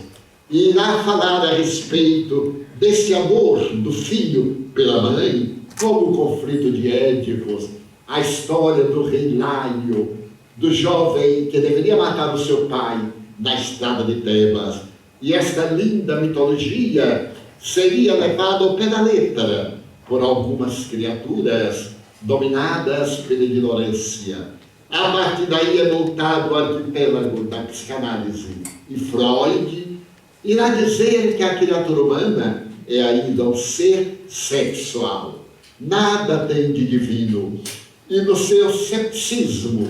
Speaker 3: e irá falar a respeito desse amor do filho pela mãe, como o conflito de Édipos, a história do rei Laio, do jovem que deveria matar o seu pai na estrada de Tebas. E esta linda mitologia seria levada ao pé da letra por algumas criaturas dominadas pela ignorância. A partir daí é montado o arquipélago da psicanálise. E Freud irá dizer que a criatura humana é ainda um ser sexual. Nada tem de divino. E no seu cepticismo,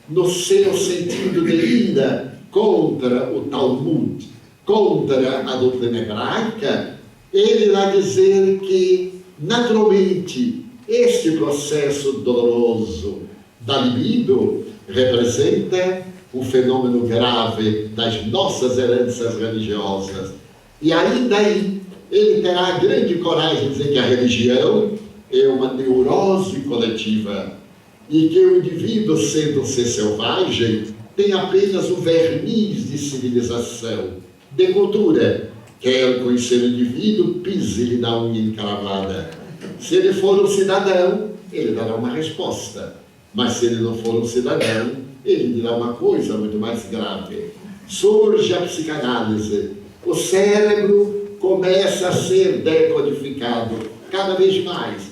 Speaker 3: no seu sentido de ira contra o Talmud, contra a doutrina hebraica, ele irá dizer que, naturalmente, este processo doloroso da libido representa um fenômeno grave das nossas heranças religiosas. E ainda aí, ele terá a grande coragem de dizer que a religião é uma neurose coletiva e que o indivíduo, sendo um ser selvagem, tem apenas um verniz de civilização, de cultura. Quer conhecer o indivíduo, pise-lhe na unha encravada. Se ele for um cidadão, ele dará uma resposta. Mas se ele não for um cidadão, ele dirá uma coisa muito mais grave. Surge a psicanálise. O cérebro começa a ser decodificado cada vez mais.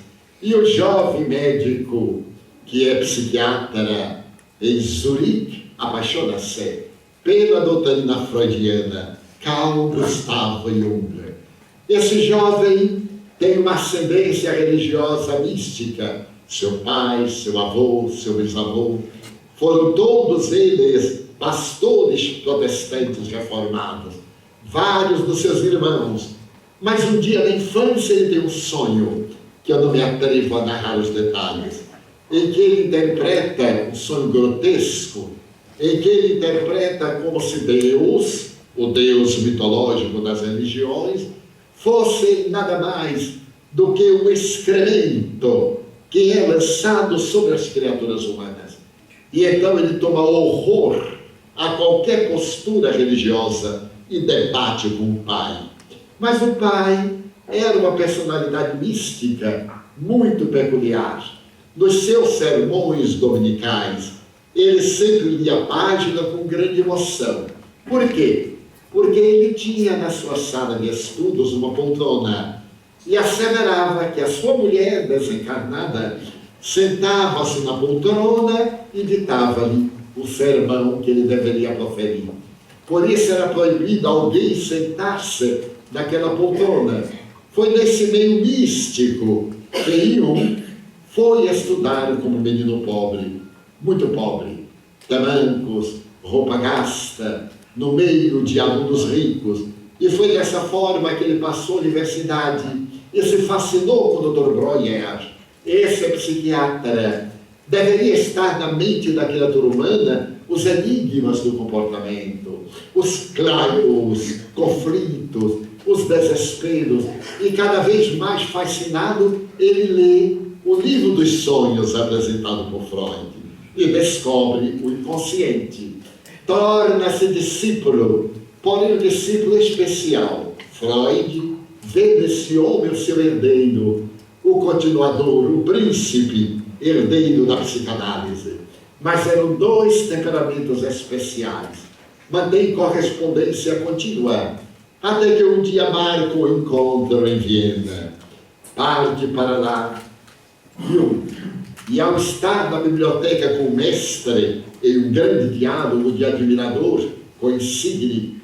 Speaker 3: E o jovem médico, que é psiquiatra em Zurique, apaixona-se pela doutrina freudiana, Carl Gustav Jung. Esse jovem tem uma ascendência religiosa mística. Seu pai, seu avô, seu bisavô, foram todos eles pastores protestantes reformados. Vários dos seus irmãos. Mas um dia na infância ele tem um sonho, que eu não me atrevo a narrar os detalhes, em que ele interpreta um sonho grotesco, em que ele interpreta como se Deus, o Deus mitológico das religiões, fosse nada mais do que um excremento que é lançado sobre as criaturas humanas. E então ele toma horror a qualquer postura religiosa e debate com o pai. Mas o pai era uma personalidade mística muito peculiar. Nos seus sermões dominicais, ele sempre lia a página com grande emoção. Por quê? Porque ele tinha na sua sala de estudos uma poltrona e asseverava que a sua mulher desencarnada sentava-se na poltrona e ditava-lhe o sermão que ele deveria proferir. Por isso era proibido alguém sentar-se naquela poltrona. Foi nesse meio místico que Jung foi estudar como menino pobre, muito pobre, tamancos, roupa gasta, no meio de alunos ricos, E foi dessa forma que ele passou a universidade e se fascinou com o Dr. Breuer. Esse psiquiatra deveria estar na mente da criatura humana os enigmas do comportamento, os conflitos, os desesperos. E cada vez mais fascinado, ele lê o livro dos sonhos apresentado por Freud e descobre o inconsciente. Torna-se discípulo, porém um discípulo especial. Freud vê nesse homem o seu herdeiro, o continuador, o príncipe herdeiro da psicanálise. Mas eram dois temperamentos especiais. Mantém correspondência contínua, até que um dia marca o encontro em Viena. Parte para lá e ao estar na biblioteca com o mestre, em um grande diálogo de admirador, com o insigne,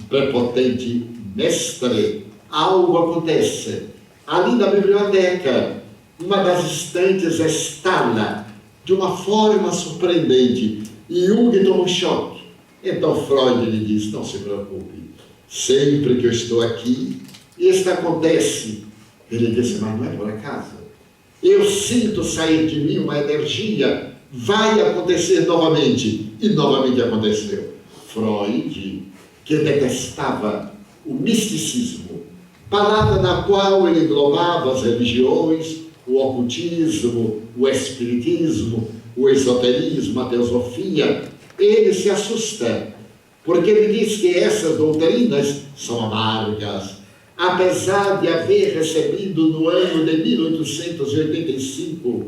Speaker 3: prepotente mestre, algo acontece. Ali na biblioteca, uma das estantes estala de uma forma surpreendente e Jung toma um choque. Então Freud lhe diz: não se preocupe, sempre que eu estou aqui, isto acontece. Ele disse: mas não é por acaso. Eu sinto sair de mim uma energia, vai acontecer novamente. E novamente aconteceu. Freud, que detestava o misticismo, palavra na qual ele englobava as religiões, o ocultismo, o espiritismo, o esoterismo, a teosofia, ele se assusta, porque ele diz que essas doutrinas são amargas. Apesar de haver recebido no ano de 1885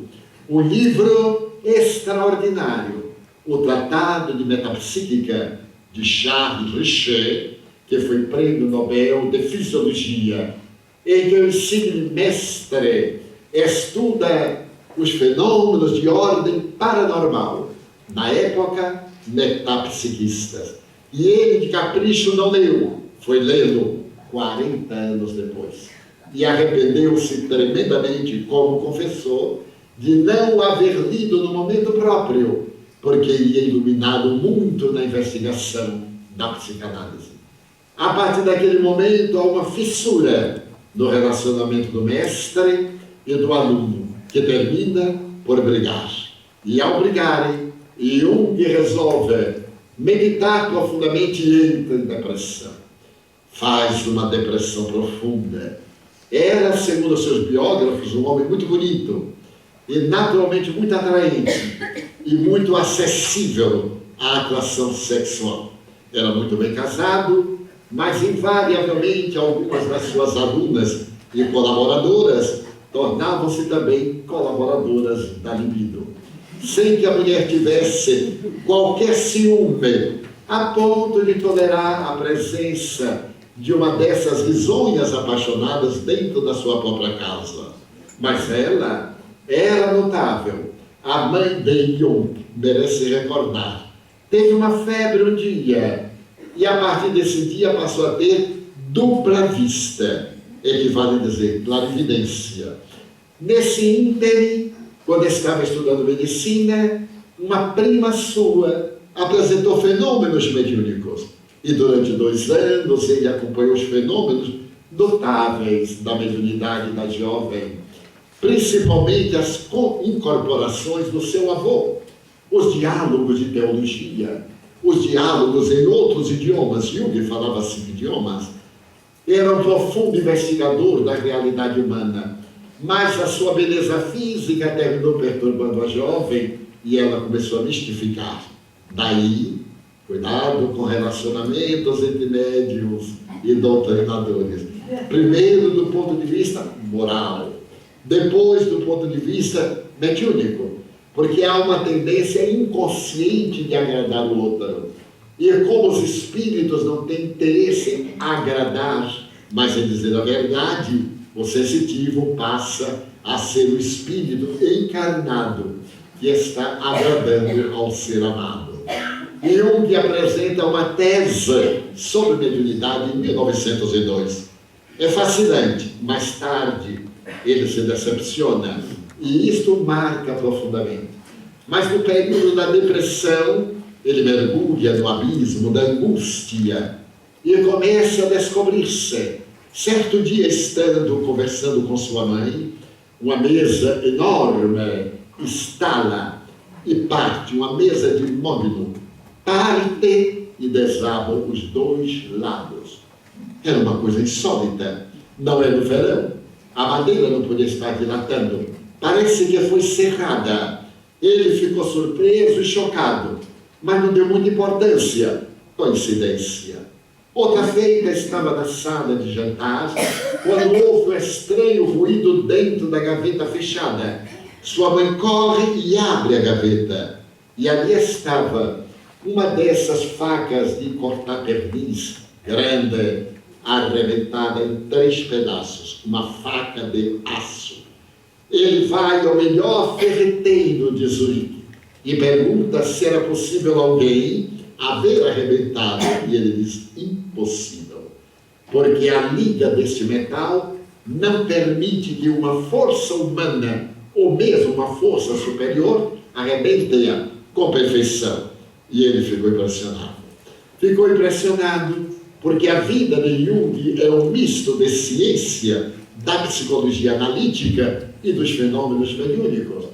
Speaker 3: um livro extraordinário, o Tratado de Metapsíquica de Charles Richer, que foi prêmio Nobel de Fisiologia, em que o insigne mestre estuda os fenômenos de ordem paranormal, na época metapsiquistas. E ele, de capricho, não leu, foi lê-lo 40 anos depois. E arrependeu-se tremendamente, como confessou, de não haver lido no momento próprio, porque ia iluminado muito na investigação da psicanálise. A partir daquele momento, há uma fissura no relacionamento do mestre e do aluno, que termina por brigar. E ao brigarem, Jung resolve meditar profundamente e entra em depressão. Faz uma depressão profunda. Era, segundo seus biógrafos, um homem muito bonito e naturalmente muito atraente e muito acessível à atração sexual. Era muito bem casado, mas invariavelmente algumas das suas alunas e colaboradoras tornavam-se também colaboradoras da libido, sem que a mulher tivesse qualquer ciúme, a ponto de tolerar a presença de uma dessas risonhas apaixonadas dentro da sua própria casa. Mas ela era notável. A mãe de Jung merece recordar. Teve uma febre um dia, e a partir desse dia passou a ter dupla vista, equivale a dizer clarividência. Nesse ínterim, quando estava estudando medicina, uma prima sua apresentou fenômenos mediúnicos. E durante 2 anos ele acompanhou os fenômenos notáveis da mediunidade da jovem, principalmente as incorporações do seu avô, os diálogos de teologia, os diálogos em outros idiomas. Jung falava 5 idiomas. Era um profundo investigador da realidade humana, mas a sua beleza física terminou perturbando a jovem e ela começou a mistificar. Daí, cuidado com relacionamentos entre médiuns e doutrinadores. Primeiro, do ponto de vista moral. Depois, do ponto de vista mediúnico. Porque há uma tendência inconsciente de agradar o outro. E como os espíritos não têm interesse em agradar, mas em dizer a verdade, o sensitivo passa a ser o espírito encarnado que está agradando ao ser amado. Jung apresenta uma tese sobre mediunidade em 1902. É fascinante. Mais tarde, ele se decepciona. E isto marca profundamente. Mas no período da depressão, ele mergulha no abismo da angústia. e começa a descobrir-se. Certo dia, estando conversando com sua mãe, uma mesa enorme estala e parte, uma mesa de módulo, parte e desaba os dois lados. Era uma coisa insólita. Não era no verão. A madeira não podia estar dilatando. Parece que foi cerrada. Ele ficou surpreso e chocado, mas não deu muita importância. Coincidência. Outra feita estava na sala de jantar, quando houve um estranho ruído dentro da gaveta fechada. Sua mãe corre e abre a gaveta. E ali estava uma dessas facas de cortar perdiz, grande, arrebentada em 3 pedaços, uma faca de aço. Ele vai ao melhor ferreteiro de Zurique e pergunta se era possível alguém haver arrebentado. E ele diz, impossível, porque a liga deste metal não permite que uma força humana, ou mesmo uma força superior, arrebente-a com perfeição. E ele ficou impressionado. Ficou impressionado porque a vida de Jung é um misto de ciência, da psicologia analítica e dos fenômenos mediúnicos.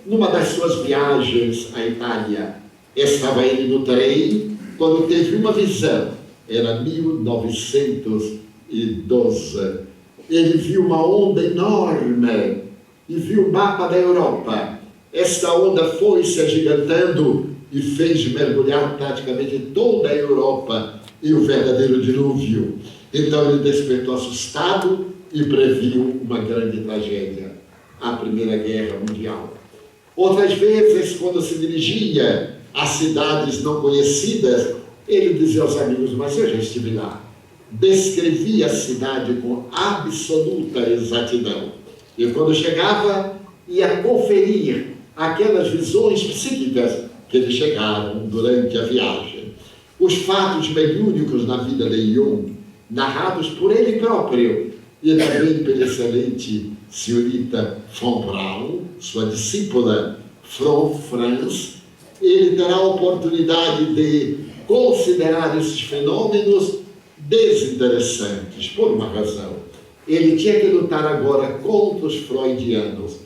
Speaker 3: Numa das suas viagens à Itália, estava ele no trem quando teve uma visão. Era 1912. Ele viu uma onda enorme e viu o mapa da Europa. Esta onda foi se agigantando e fez mergulhar praticamente toda a Europa e o verdadeiro dilúvio. Então ele despertou assustado e previu uma grande tragédia, a Primeira Guerra Mundial. Outras vezes, quando se dirigia a cidades não conhecidas, ele dizia aos amigos, mas eu já estive lá. Descrevia a cidade com absoluta exatidão. E quando chegava, ia conferir aquelas visões psíquicas que lhe chegaram durante a viagem. Os fatos mediúnicos na vida de Jung, narrados por ele próprio, e também pela excelente senhorita von Braun, sua discípula Frau Franz, ele terá a oportunidade de considerar esses fenômenos desinteressantes, por uma razão. Ele tinha que lutar agora contra os freudianos.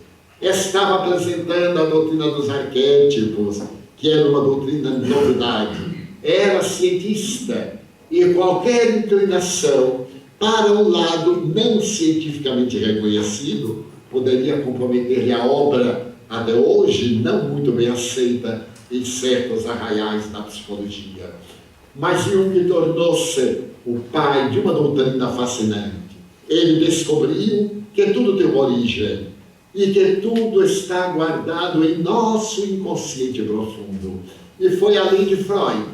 Speaker 3: Estava apresentando a doutrina dos arquétipos, que era uma doutrina de novidade. Era cientista, e qualquer inclinação para um lado não cientificamente reconhecido poderia comprometer-lhe a obra, até hoje não muito bem aceita em certos arraiais da psicologia. Mas Jung tornou-se o pai de uma doutrina fascinante. Ele descobriu que tudo tem uma origem e que tudo está guardado em nosso inconsciente profundo. E foi além de Freud.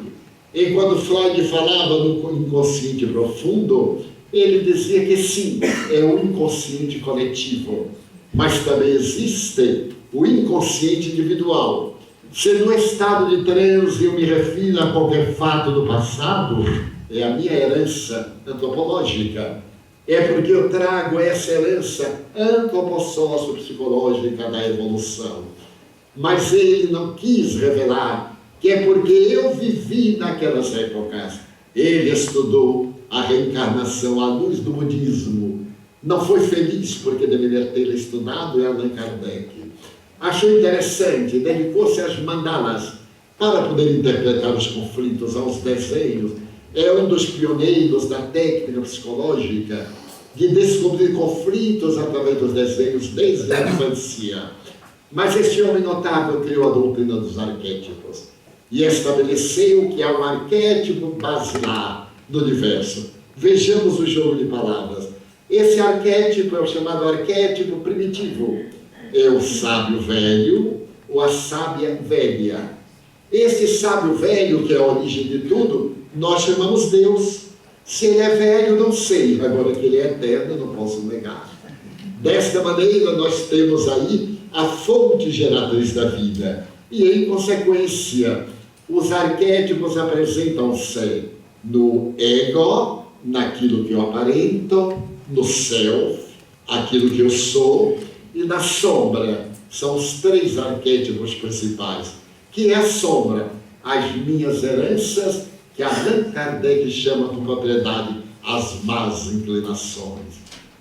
Speaker 3: Enquanto Freud falava no inconsciente profundo, ele dizia que sim, é o inconsciente coletivo, mas também existe o inconsciente individual. Se no estado de transe eu me refiro a qualquer fato do passado, é a minha herança antropológica. É porque eu trago essa herança antropossócio-psicológica da evolução. Mas ele não quis revelar que é porque eu vivi naquelas épocas. Ele estudou a reencarnação à luz do budismo. Não foi feliz porque deveria ter estudado Allan Kardec. Achou interessante, dedicou-se às mandalas para poder interpretar os conflitos, aos desenhos. É um dos pioneiros da técnica psicológica de descobrir conflitos através dos desenhos desde a infância. Mas este homem notável criou a doutrina dos arquétipos e estabeleceu que há um arquétipo basilar do universo. Vejamos o jogo de palavras. Esse arquétipo é o chamado arquétipo primitivo. É o sábio velho ou a sábia velha. Esse sábio velho, que é a origem de tudo, nós chamamos Deus. Se ele é velho, não sei. Agora que ele é eterno, não posso negar. Desta maneira, nós temos aí a fonte geratriz da vida. E, em consequência, os arquétipos apresentam-se no ego, naquilo que eu aparento, no self, aquilo que eu sou, e na sombra. São os 3 arquétipos principais, que é a sombra, as minhas heranças que Allan Kardec chama com propriedade as más inclinações.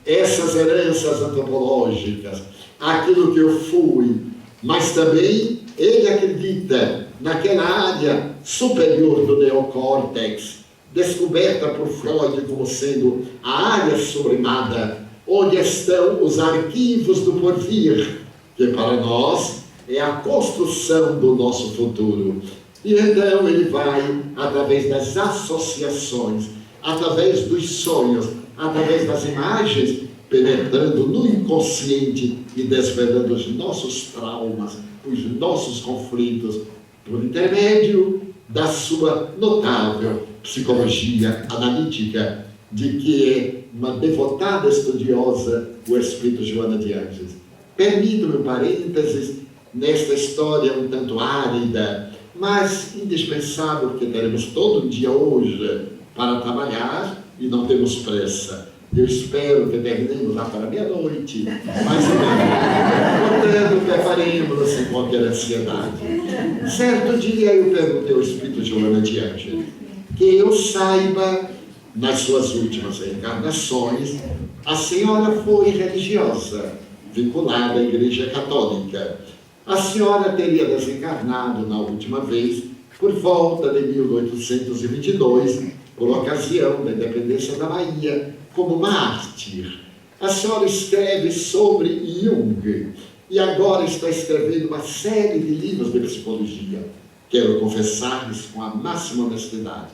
Speaker 3: Essas heranças antropológicas, aquilo que eu fui, mas também ele acredita naquela área superior do neocórtex, descoberta por Freud como sendo a área sublimada, onde estão os arquivos do porvir, que para nós é a construção do nosso futuro. E então ele vai, através das associações, através dos sonhos, através das imagens, penetrando no inconsciente e desvelando os nossos traumas, os nossos conflitos, por intermédio da sua notável psicologia analítica, de que é uma devotada estudiosa, o Espírito Joana de Ângeles. Permita-me um parênteses nesta história um tanto árida, mas indispensável, porque teremos todo um dia hoje para trabalhar e não temos pressa. Eu espero que terminemos lá para meia-noite, mais ou menos. Portanto, preparemos-nos sem qualquer ansiedade. Certo dia eu perguntei ao Espírito Joana de Ângeles que eu saiba, nas suas últimas reencarnações, a senhora foi religiosa, vinculada à Igreja Católica. A senhora teria desencarnado na última vez por volta de 1822, por ocasião da independência da Bahia, como mártir. A senhora escreve sobre Jung e agora está escrevendo uma série de livros de psicologia. Quero confessar-lhes com a máxima honestidade.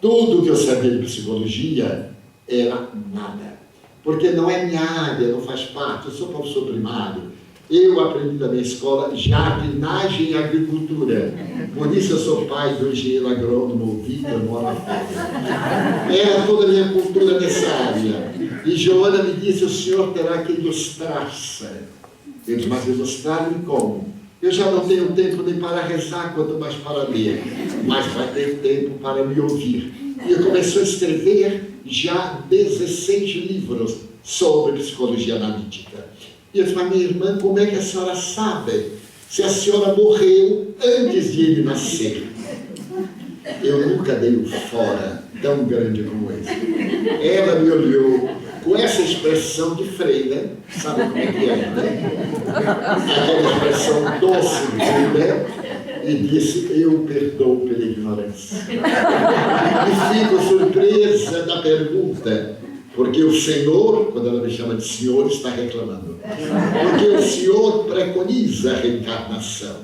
Speaker 3: Tudo que eu sabia de psicologia era nada, porque não é minha área, não faz parte. Eu sou professor primário. Eu aprendi da minha escola jardinagem e agricultura. Por isso eu sou pai do engenheiro agrônomo Vitor Moura Filho. Era toda a minha cultura nessa área. E Joana me disse, o senhor terá que ilustrar-se. Eu disse, mas ilustrar-me como? Eu já não tenho tempo nem para rezar, quanto mais para ler. Mas vai ter tempo para me ouvir. E eu comecei a escrever já 16 livros sobre psicologia analítica. E eu disse, mas minha irmã, como é que a senhora sabe se a senhora morreu antes de ele nascer? Eu nunca dei um fora tão grande como esse. Ela me olhou com essa expressão de freira, sabe como é que é, né? Aquela expressão doce de freira, e disse, eu perdoo pela ignorância. E fico surpresa da pergunta, porque o Senhor, quando ela me chama de Senhor, está reclamando. Porque o Senhor preconiza a reencarnação.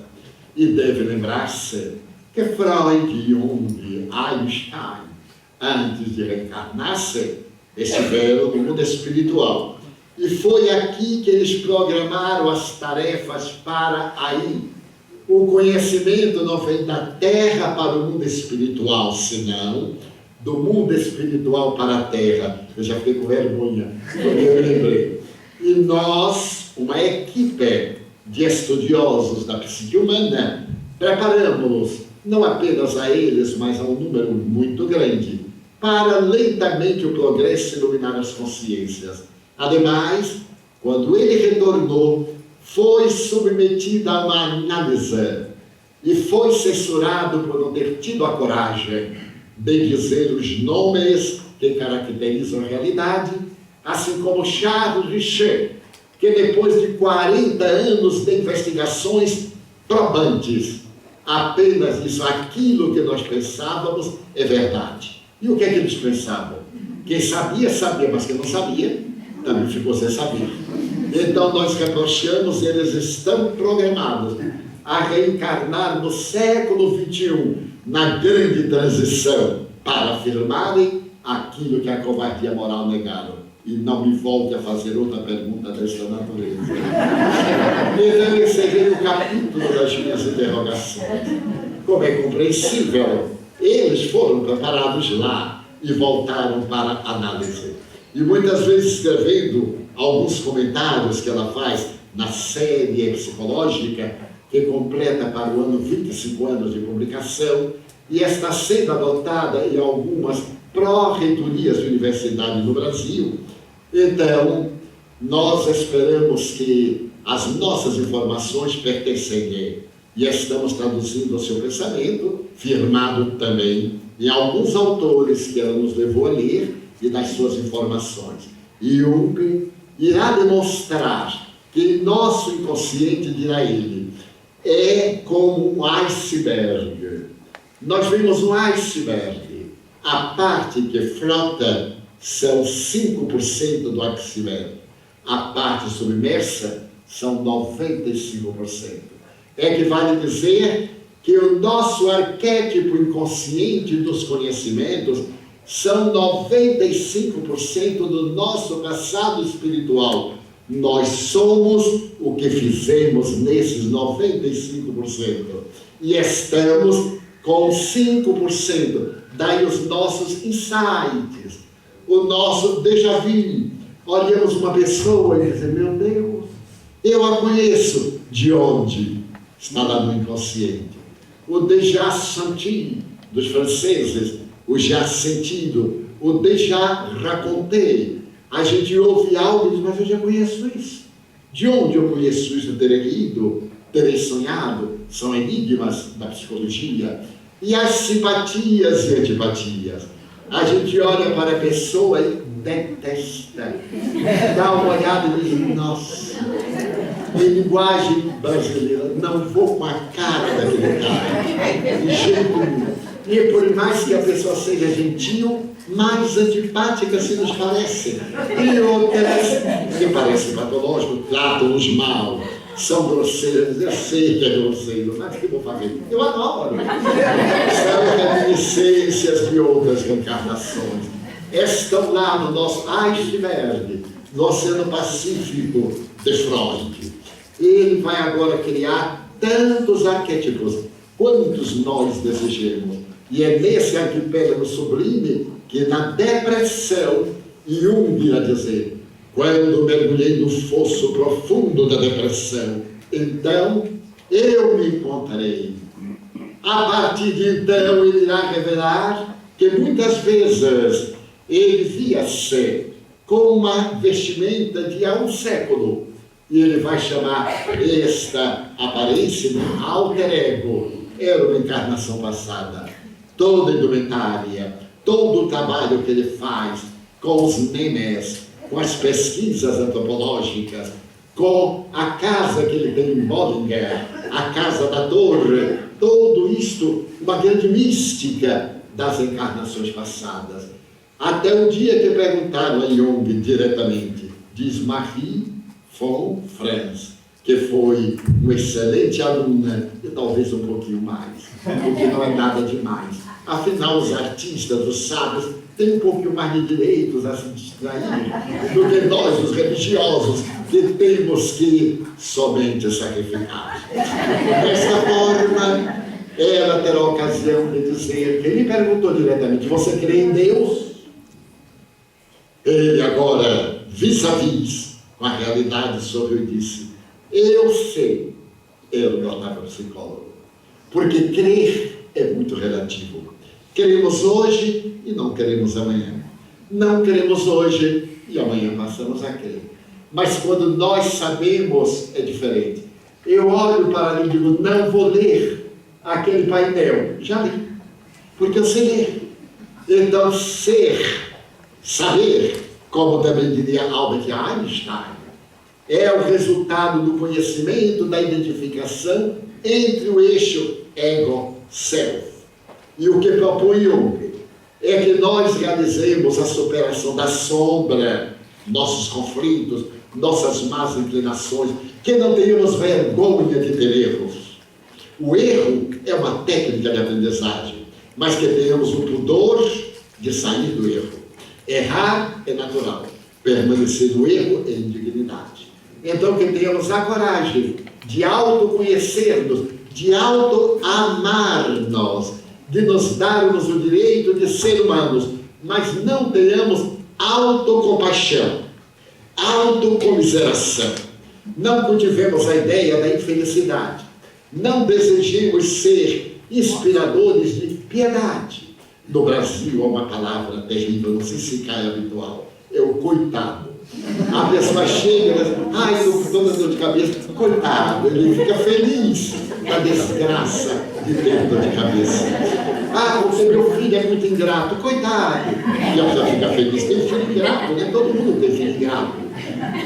Speaker 3: E deve lembrar-se que Freud, Jung, Einstein, antes de reencarnar-se, estiveram no mundo espiritual. E foi aqui que eles programaram as tarefas para aí. O conhecimento não vem da Terra para o mundo espiritual, senão do mundo espiritual para a Terra. Eu já fiquei com vergonha, porque eu lembrei. E nós, uma equipe de estudiosos da psique humana, preparamos-nos, não apenas a eles, mas a um número muito grande, para lentamente o progresso iluminar as consciências. Ademais, quando ele retornou, foi submetido a uma análise e foi censurado por não ter tido a coragem de dizer os nomes que caracterizam a realidade, assim como Charles Richer, que depois de 40 anos de investigações probantes, apenas disse aquilo que nós pensávamos é verdade. E o que é que eles pensavam? Quem sabia, sabia, mas quem não sabia, também ficou sem saber. Então nós reprochamos, eles estão programados a reencarnar no século XXI, na grande transição, para afirmarem aquilo que a covardia moral negaram. E não me volte a fazer outra pergunta desta natureza. Então eu encerrei o capítulo das minhas interrogações. Como é compreensível, eles foram preparados lá e voltaram para a análise. E muitas vezes escrevendo alguns comentários que ela faz na série psicológica, que completa para o ano 25 anos de publicação, e está sendo adotada em algumas pró-reitorias de universidade no Brasil. Então, nós esperamos que as nossas informações pertencem a ele, e estamos traduzindo o seu pensamento, firmado também em alguns autores que ela nos levou a ler e das suas informações. Jung irá demonstrar que nosso inconsciente, dirá ele, é como um iceberg. Nós vemos um iceberg. A parte que flota são 5% do iceberg. A parte submersa são 95%. É que vale dizer que o nosso arquétipo inconsciente dos conhecimentos são 95% do nosso passado espiritual. Nós somos o que fizemos nesses 95%. E estamos com 5%. Daí os nossos insights, o nosso déjà vu. Olhamos uma pessoa e dizemos, meu Deus, eu a conheço. De onde? Está lá no inconsciente. O déjà senti dos franceses, o já sentido, o déjà raconté. A gente ouve algo e diz, mas eu já conheço isso. De onde eu conheço isso? Eu terei lido, terei sonhado. São enigmas da psicologia. E as simpatias e antipatias. A gente olha para a pessoa e detesta. Dá uma olhada e diz, nossa, em linguagem brasileira, não vou com a cara daquele cara. De jeito nenhum. E por mais que a pessoa seja gentil, mais antipática se nos parece. E outras que parecem patológicos, tratam-nos mal, são grosseiros. Eu sei que é grosseiro, mas o que vou fazer? Eu adoro. São reminiscências de outras reencarnações. Estão lá no nosso iceberg, no Oceano Pacífico de Freud. Ele vai agora criar tantos arquétipos quantos nós desejemos. E é nesse arquipélago sublime que na depressão, Jung irá dizer, quando mergulhei no fosso profundo da depressão, então eu me encontrei. A partir de então ele irá revelar que muitas vezes ele via-se com uma vestimenta de há um século. E ele vai chamar esta aparência de alter ego. Era uma encarnação passada. Toda a indumentária, todo o trabalho que ele faz com os memes, com as pesquisas antropológicas, com a casa que ele tem em Bollinger, a casa da torre, tudo isto, uma grande mística das encarnações passadas. Até o dia que perguntaram a Jung diretamente, diz Marie von Franz, que foi uma excelente aluna, e talvez um pouquinho mais, porque não é nada demais. Afinal, os artistas, os sábios, têm um pouquinho mais de direitos a se distrair do que nós, os religiosos, que temos que somente sacrificar. Dessa forma, ela terá a ocasião de dizer, que ele perguntou diretamente, você crê em Deus? Ele agora, vis-a-vis, com a realidade sobre ele, disse, eu sei, ele notava psicólogo, porque crer é muito relativo. Queremos hoje e não queremos amanhã. Não queremos hoje e amanhã passamos a crer. Mas quando nós sabemos, é diferente. Eu olho para ali e digo, não vou ler aquele painel. Já li, porque eu sei ler. Então, saber, como também diria Albert Einstein, é o resultado do conhecimento, da identificação entre o eixo ego-self. E o que propõe Jung é que nós realizemos a superação da sombra, nossos conflitos, nossas más inclinações, que não tenhamos vergonha de ter erros. O erro é uma técnica de aprendizagem, mas que tenhamos o pudor de sair do erro. Errar é natural, permanecer no erro é indignidade. Então que tenhamos a coragem de autoconhecer-nos, de auto-amar-nos, de nos darmos o direito de ser humanos, mas não tenhamos autocompaixão, autocomiseração. Não cultivemos a ideia da infelicidade. Não desejemos ser inspiradores de piedade. No Brasil há uma palavra terrível, não sei se cai habitual, é o coitado. A pessoa chega e diz, ai, eu estou dando dor de cabeça, coitado, ele fica feliz da desgraça e tenho dor de cabeça. Ah, porque meu filho é muito ingrato. Coitado! E ela já fica feliz. Tem filho ingrato, né? Todo mundo tem filho ingrato.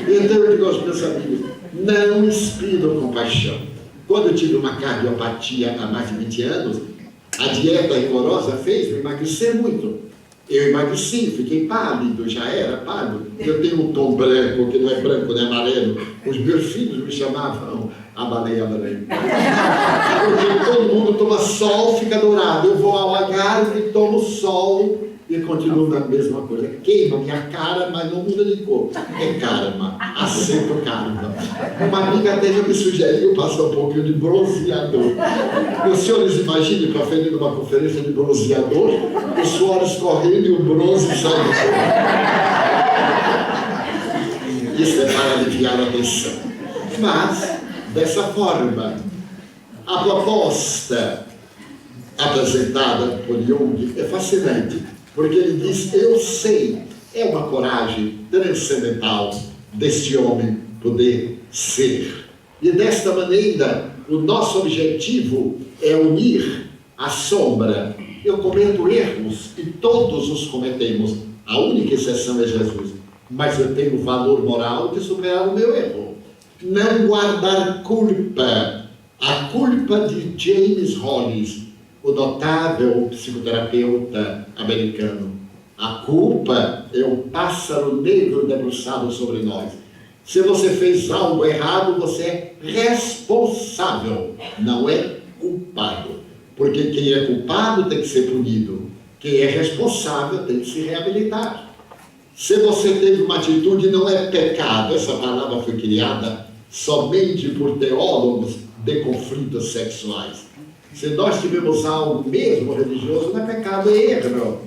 Speaker 3: Então eu digo aos meus amigos, não inspiram compaixão. Quando eu tive uma cardiopatia há mais de 20 anos, a dieta rigorosa fez me emagrecer muito. Eu emagreci, fiquei pálido, já era pálido. Eu tenho um tom branco, que não é branco, não é amarelo. Os meus filhos me chamavam a baleia branca. Porque todo mundo toma sol, fica dourado. Eu vou ao Algarve, tomo sol e continuo na mesma coisa. Queima minha cara, mas não muda de cor. É karma, aceito karma. Uma amiga até já me sugeriu passar um pouquinho de bronzeador. Os senhores imaginem para frente de uma conferência de bronzeador, o suor escorrendo e o bronze saindo. Isso é para aliviar a tensão. Mas, dessa forma, a proposta apresentada por Jung é fascinante, porque ele diz, eu sei, é uma coragem transcendental deste homem poder ser. E desta maneira, o nosso objetivo é unir a sombra. Eu cometo erros e todos os cometemos, a única exceção é Jesus, mas eu tenho o valor moral de superar o meu erro. Não guardar culpa. A culpa de James Hollis, o notável psicoterapeuta americano. A culpa é o pássaro negro debruçado sobre nós. Se você fez algo errado, você é responsável, não é culpado. Porque quem é culpado tem que ser punido. Quem é responsável tem que se reabilitar. Se você teve uma atitude, não é pecado. Essa palavra foi criada somente por teólogos de conflitos sexuais. Se nós tivemos algo mesmo religioso, não é pecado, é erro.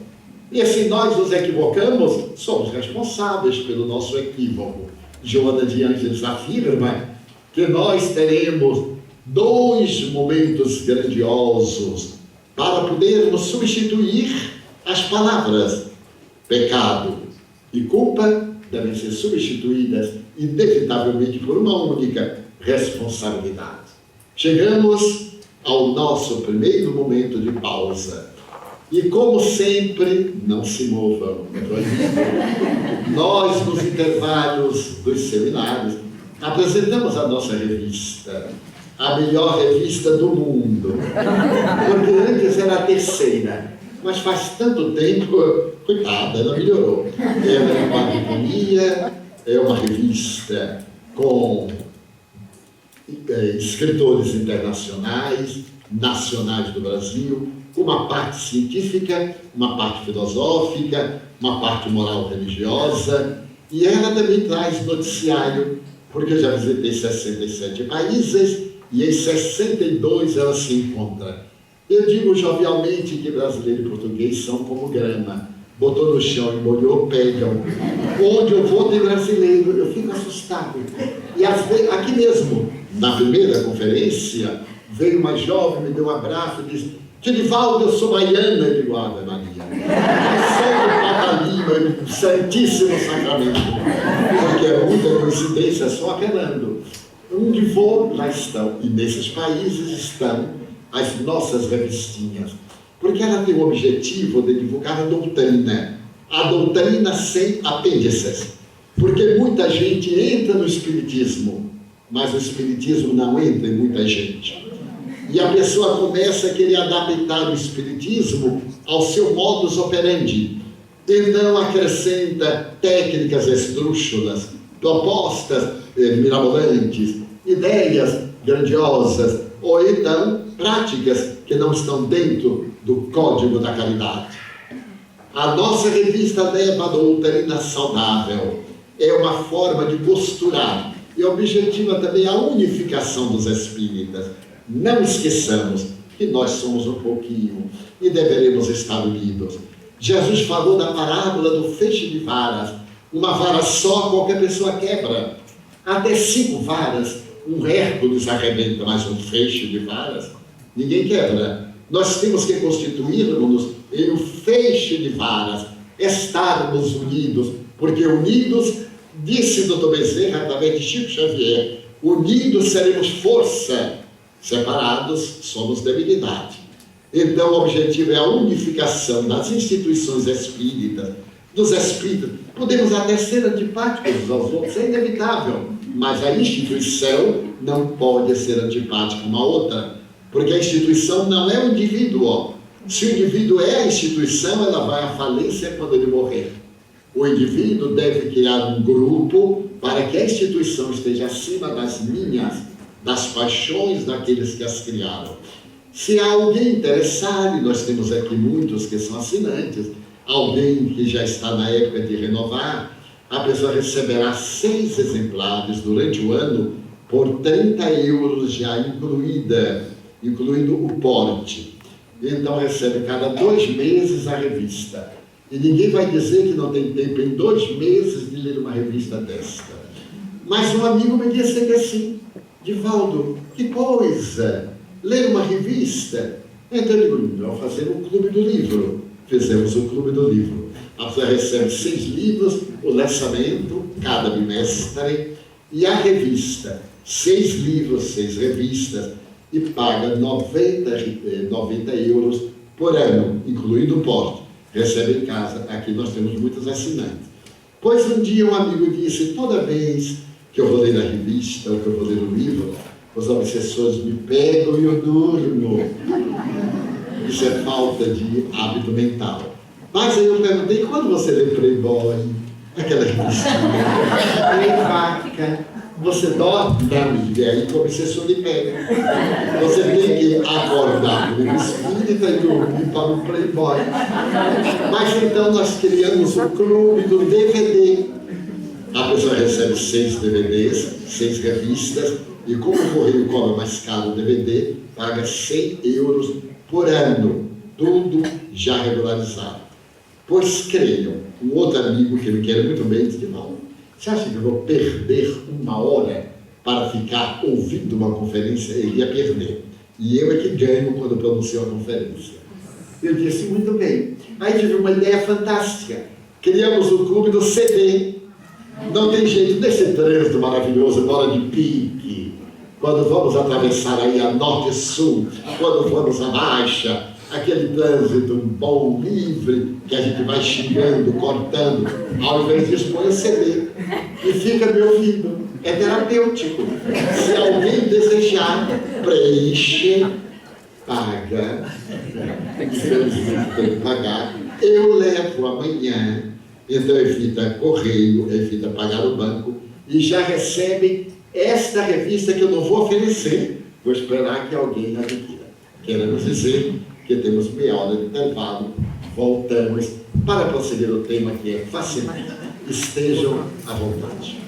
Speaker 3: E se nós nos equivocamos, somos responsáveis pelo nosso equívoco. Joana de Ângeles afirma que nós teremos 2 momentos grandiosos para podermos substituir as palavras pecado e culpa devem ser substituídas inevitavelmente por uma única responsabilidade. Chegamos ao nosso primeiro momento de pausa. E como sempre, não se movam, é proibido. Nós, nos intervalos dos seminários, apresentamos a nossa revista, a melhor revista do mundo. Porque antes era a terceira, mas faz tanto tempo, coitada, ela melhorou. Ela é uma companhia, é uma revista com escritores internacionais, nacionais do Brasil, uma parte científica, uma parte filosófica, uma parte moral religiosa, e ela também traz noticiário, porque eu já visitei 67 países e em 62 ela se encontra. Eu digo jovialmente que brasileiro e português são como grama. Botou no chão e molhou, pegam. Onde eu vou tem brasileiro, eu fico assustado. E aqui mesmo, na primeira conferência, veio uma jovem, me deu um abraço e disse: Genivaldo, eu sou baiana. Eu digo: Ave Maria. Eu sou do Papa Lima, Santíssimo Sacramento. Porque é muita coincidência, só apelando. Onde vou, lá estão. E nesses países estão as nossas revistinhas. Porque ela tem o objetivo de divulgar a doutrina sem apêndices. Porque muita gente entra no espiritismo, mas o espiritismo não entra em muita gente. E a pessoa começa a querer adaptar o espiritismo ao seu modus operandi. Então acrescenta técnicas esdrúxulas, propostas mirabolantes, ideias grandiosas, ou então práticas que não estão dentro do código da caridade. A nossa revista leva a doutrina saudável. É uma forma de costurar e objetiva também a unificação dos espíritas. Não esqueçamos que nós somos um pouquinho e deveremos estar unidos. Jesus falou da parábola do feixe de varas. Uma vara só qualquer pessoa quebra. Até 5 varas, um Hércules arrebenta, mas um feixe de varas ninguém quebra. Nós temos que constituir-nos em um feixe de varas, estarmos unidos, porque unidos, disse Dr. Bezerra através de Chico Xavier, unidos seremos força. Separados, somos debilidade. Então, o objetivo é a unificação das instituições espíritas, dos espíritas. Podemos até ser antipáticos uns aos outros, é inevitável, mas a instituição não pode ser antipática uma à outra, porque a instituição não é o indivíduo. Se o indivíduo é a instituição, ela vai à falência quando ele morrer. O indivíduo deve criar um grupo para que a instituição esteja acima das paixões daqueles que as criaram. Se há alguém interessado, e nós temos aqui muitos que são assinantes, alguém que já está na época de renovar, a pessoa receberá 6 exemplares durante o ano por 30 euros já incluindo o porte. Então recebe cada 2 meses a revista. E ninguém vai dizer que não tem tempo em 2 meses de ler uma revista desta. Mas um amigo me disse que assim, Divaldo, que coisa, ler uma revista. Então eu digo, vamos fazer um clube do livro. Fizemos o clube do livro. A pessoa recebe 6 livros, o lançamento, cada bimestre, e a revista, 6 livros, 6 revistas, e paga 90 euros por ano, incluindo o porte. Recebe em casa. Aqui nós temos muitos assinantes. Pois um dia um amigo disse, toda vez que eu vou ler a revista ou que eu vou ler o livro, os obsessores me pegam e eu durmo. Isso é falta de hábito mental. Mas aí eu perguntei, quando você lê Playboy, aquela revistinha, vaca, você dorme? Não, e aí o obsessor lhe pega. Você tem que acordar no espírita e dormir para o Playboy. Mas então nós criamos o clube do DVD. A pessoa recebe 6 DVDs, 6 revistas, e como o correio cobra mais caro o DVD, paga 100 euros por ano, tudo já regularizado. Pois creiam, um outro amigo que me quer muito bem disse, não, você acha que eu vou perder 1 hora para ficar ouvindo uma conferência? Ele ia perder. E eu é que ganho quando pronuncio a conferência. Eu disse, muito bem. Aí tive uma ideia fantástica. Criamos o clube do CD. Não tem jeito, nesse trânsito maravilhoso, hora de pique, quando vamos atravessar aí a norte e sul, quando vamos a baixa, aquele trânsito bom, livre, que a gente vai xingando, cortando, ao invés disso põe o CD e fica me ouvindo. É terapêutico. Se alguém desejar, preenche, paga, infelizmente tem que pagar, eu levo amanhã. Então evita correio, evita pagar o banco e já recebe esta revista que eu não vou oferecer. Vou esperar que alguém adquira. Queremos dizer que temos meia hora de intervalo. Voltamos para prosseguir o tema que é fascinante. Estejam à vontade.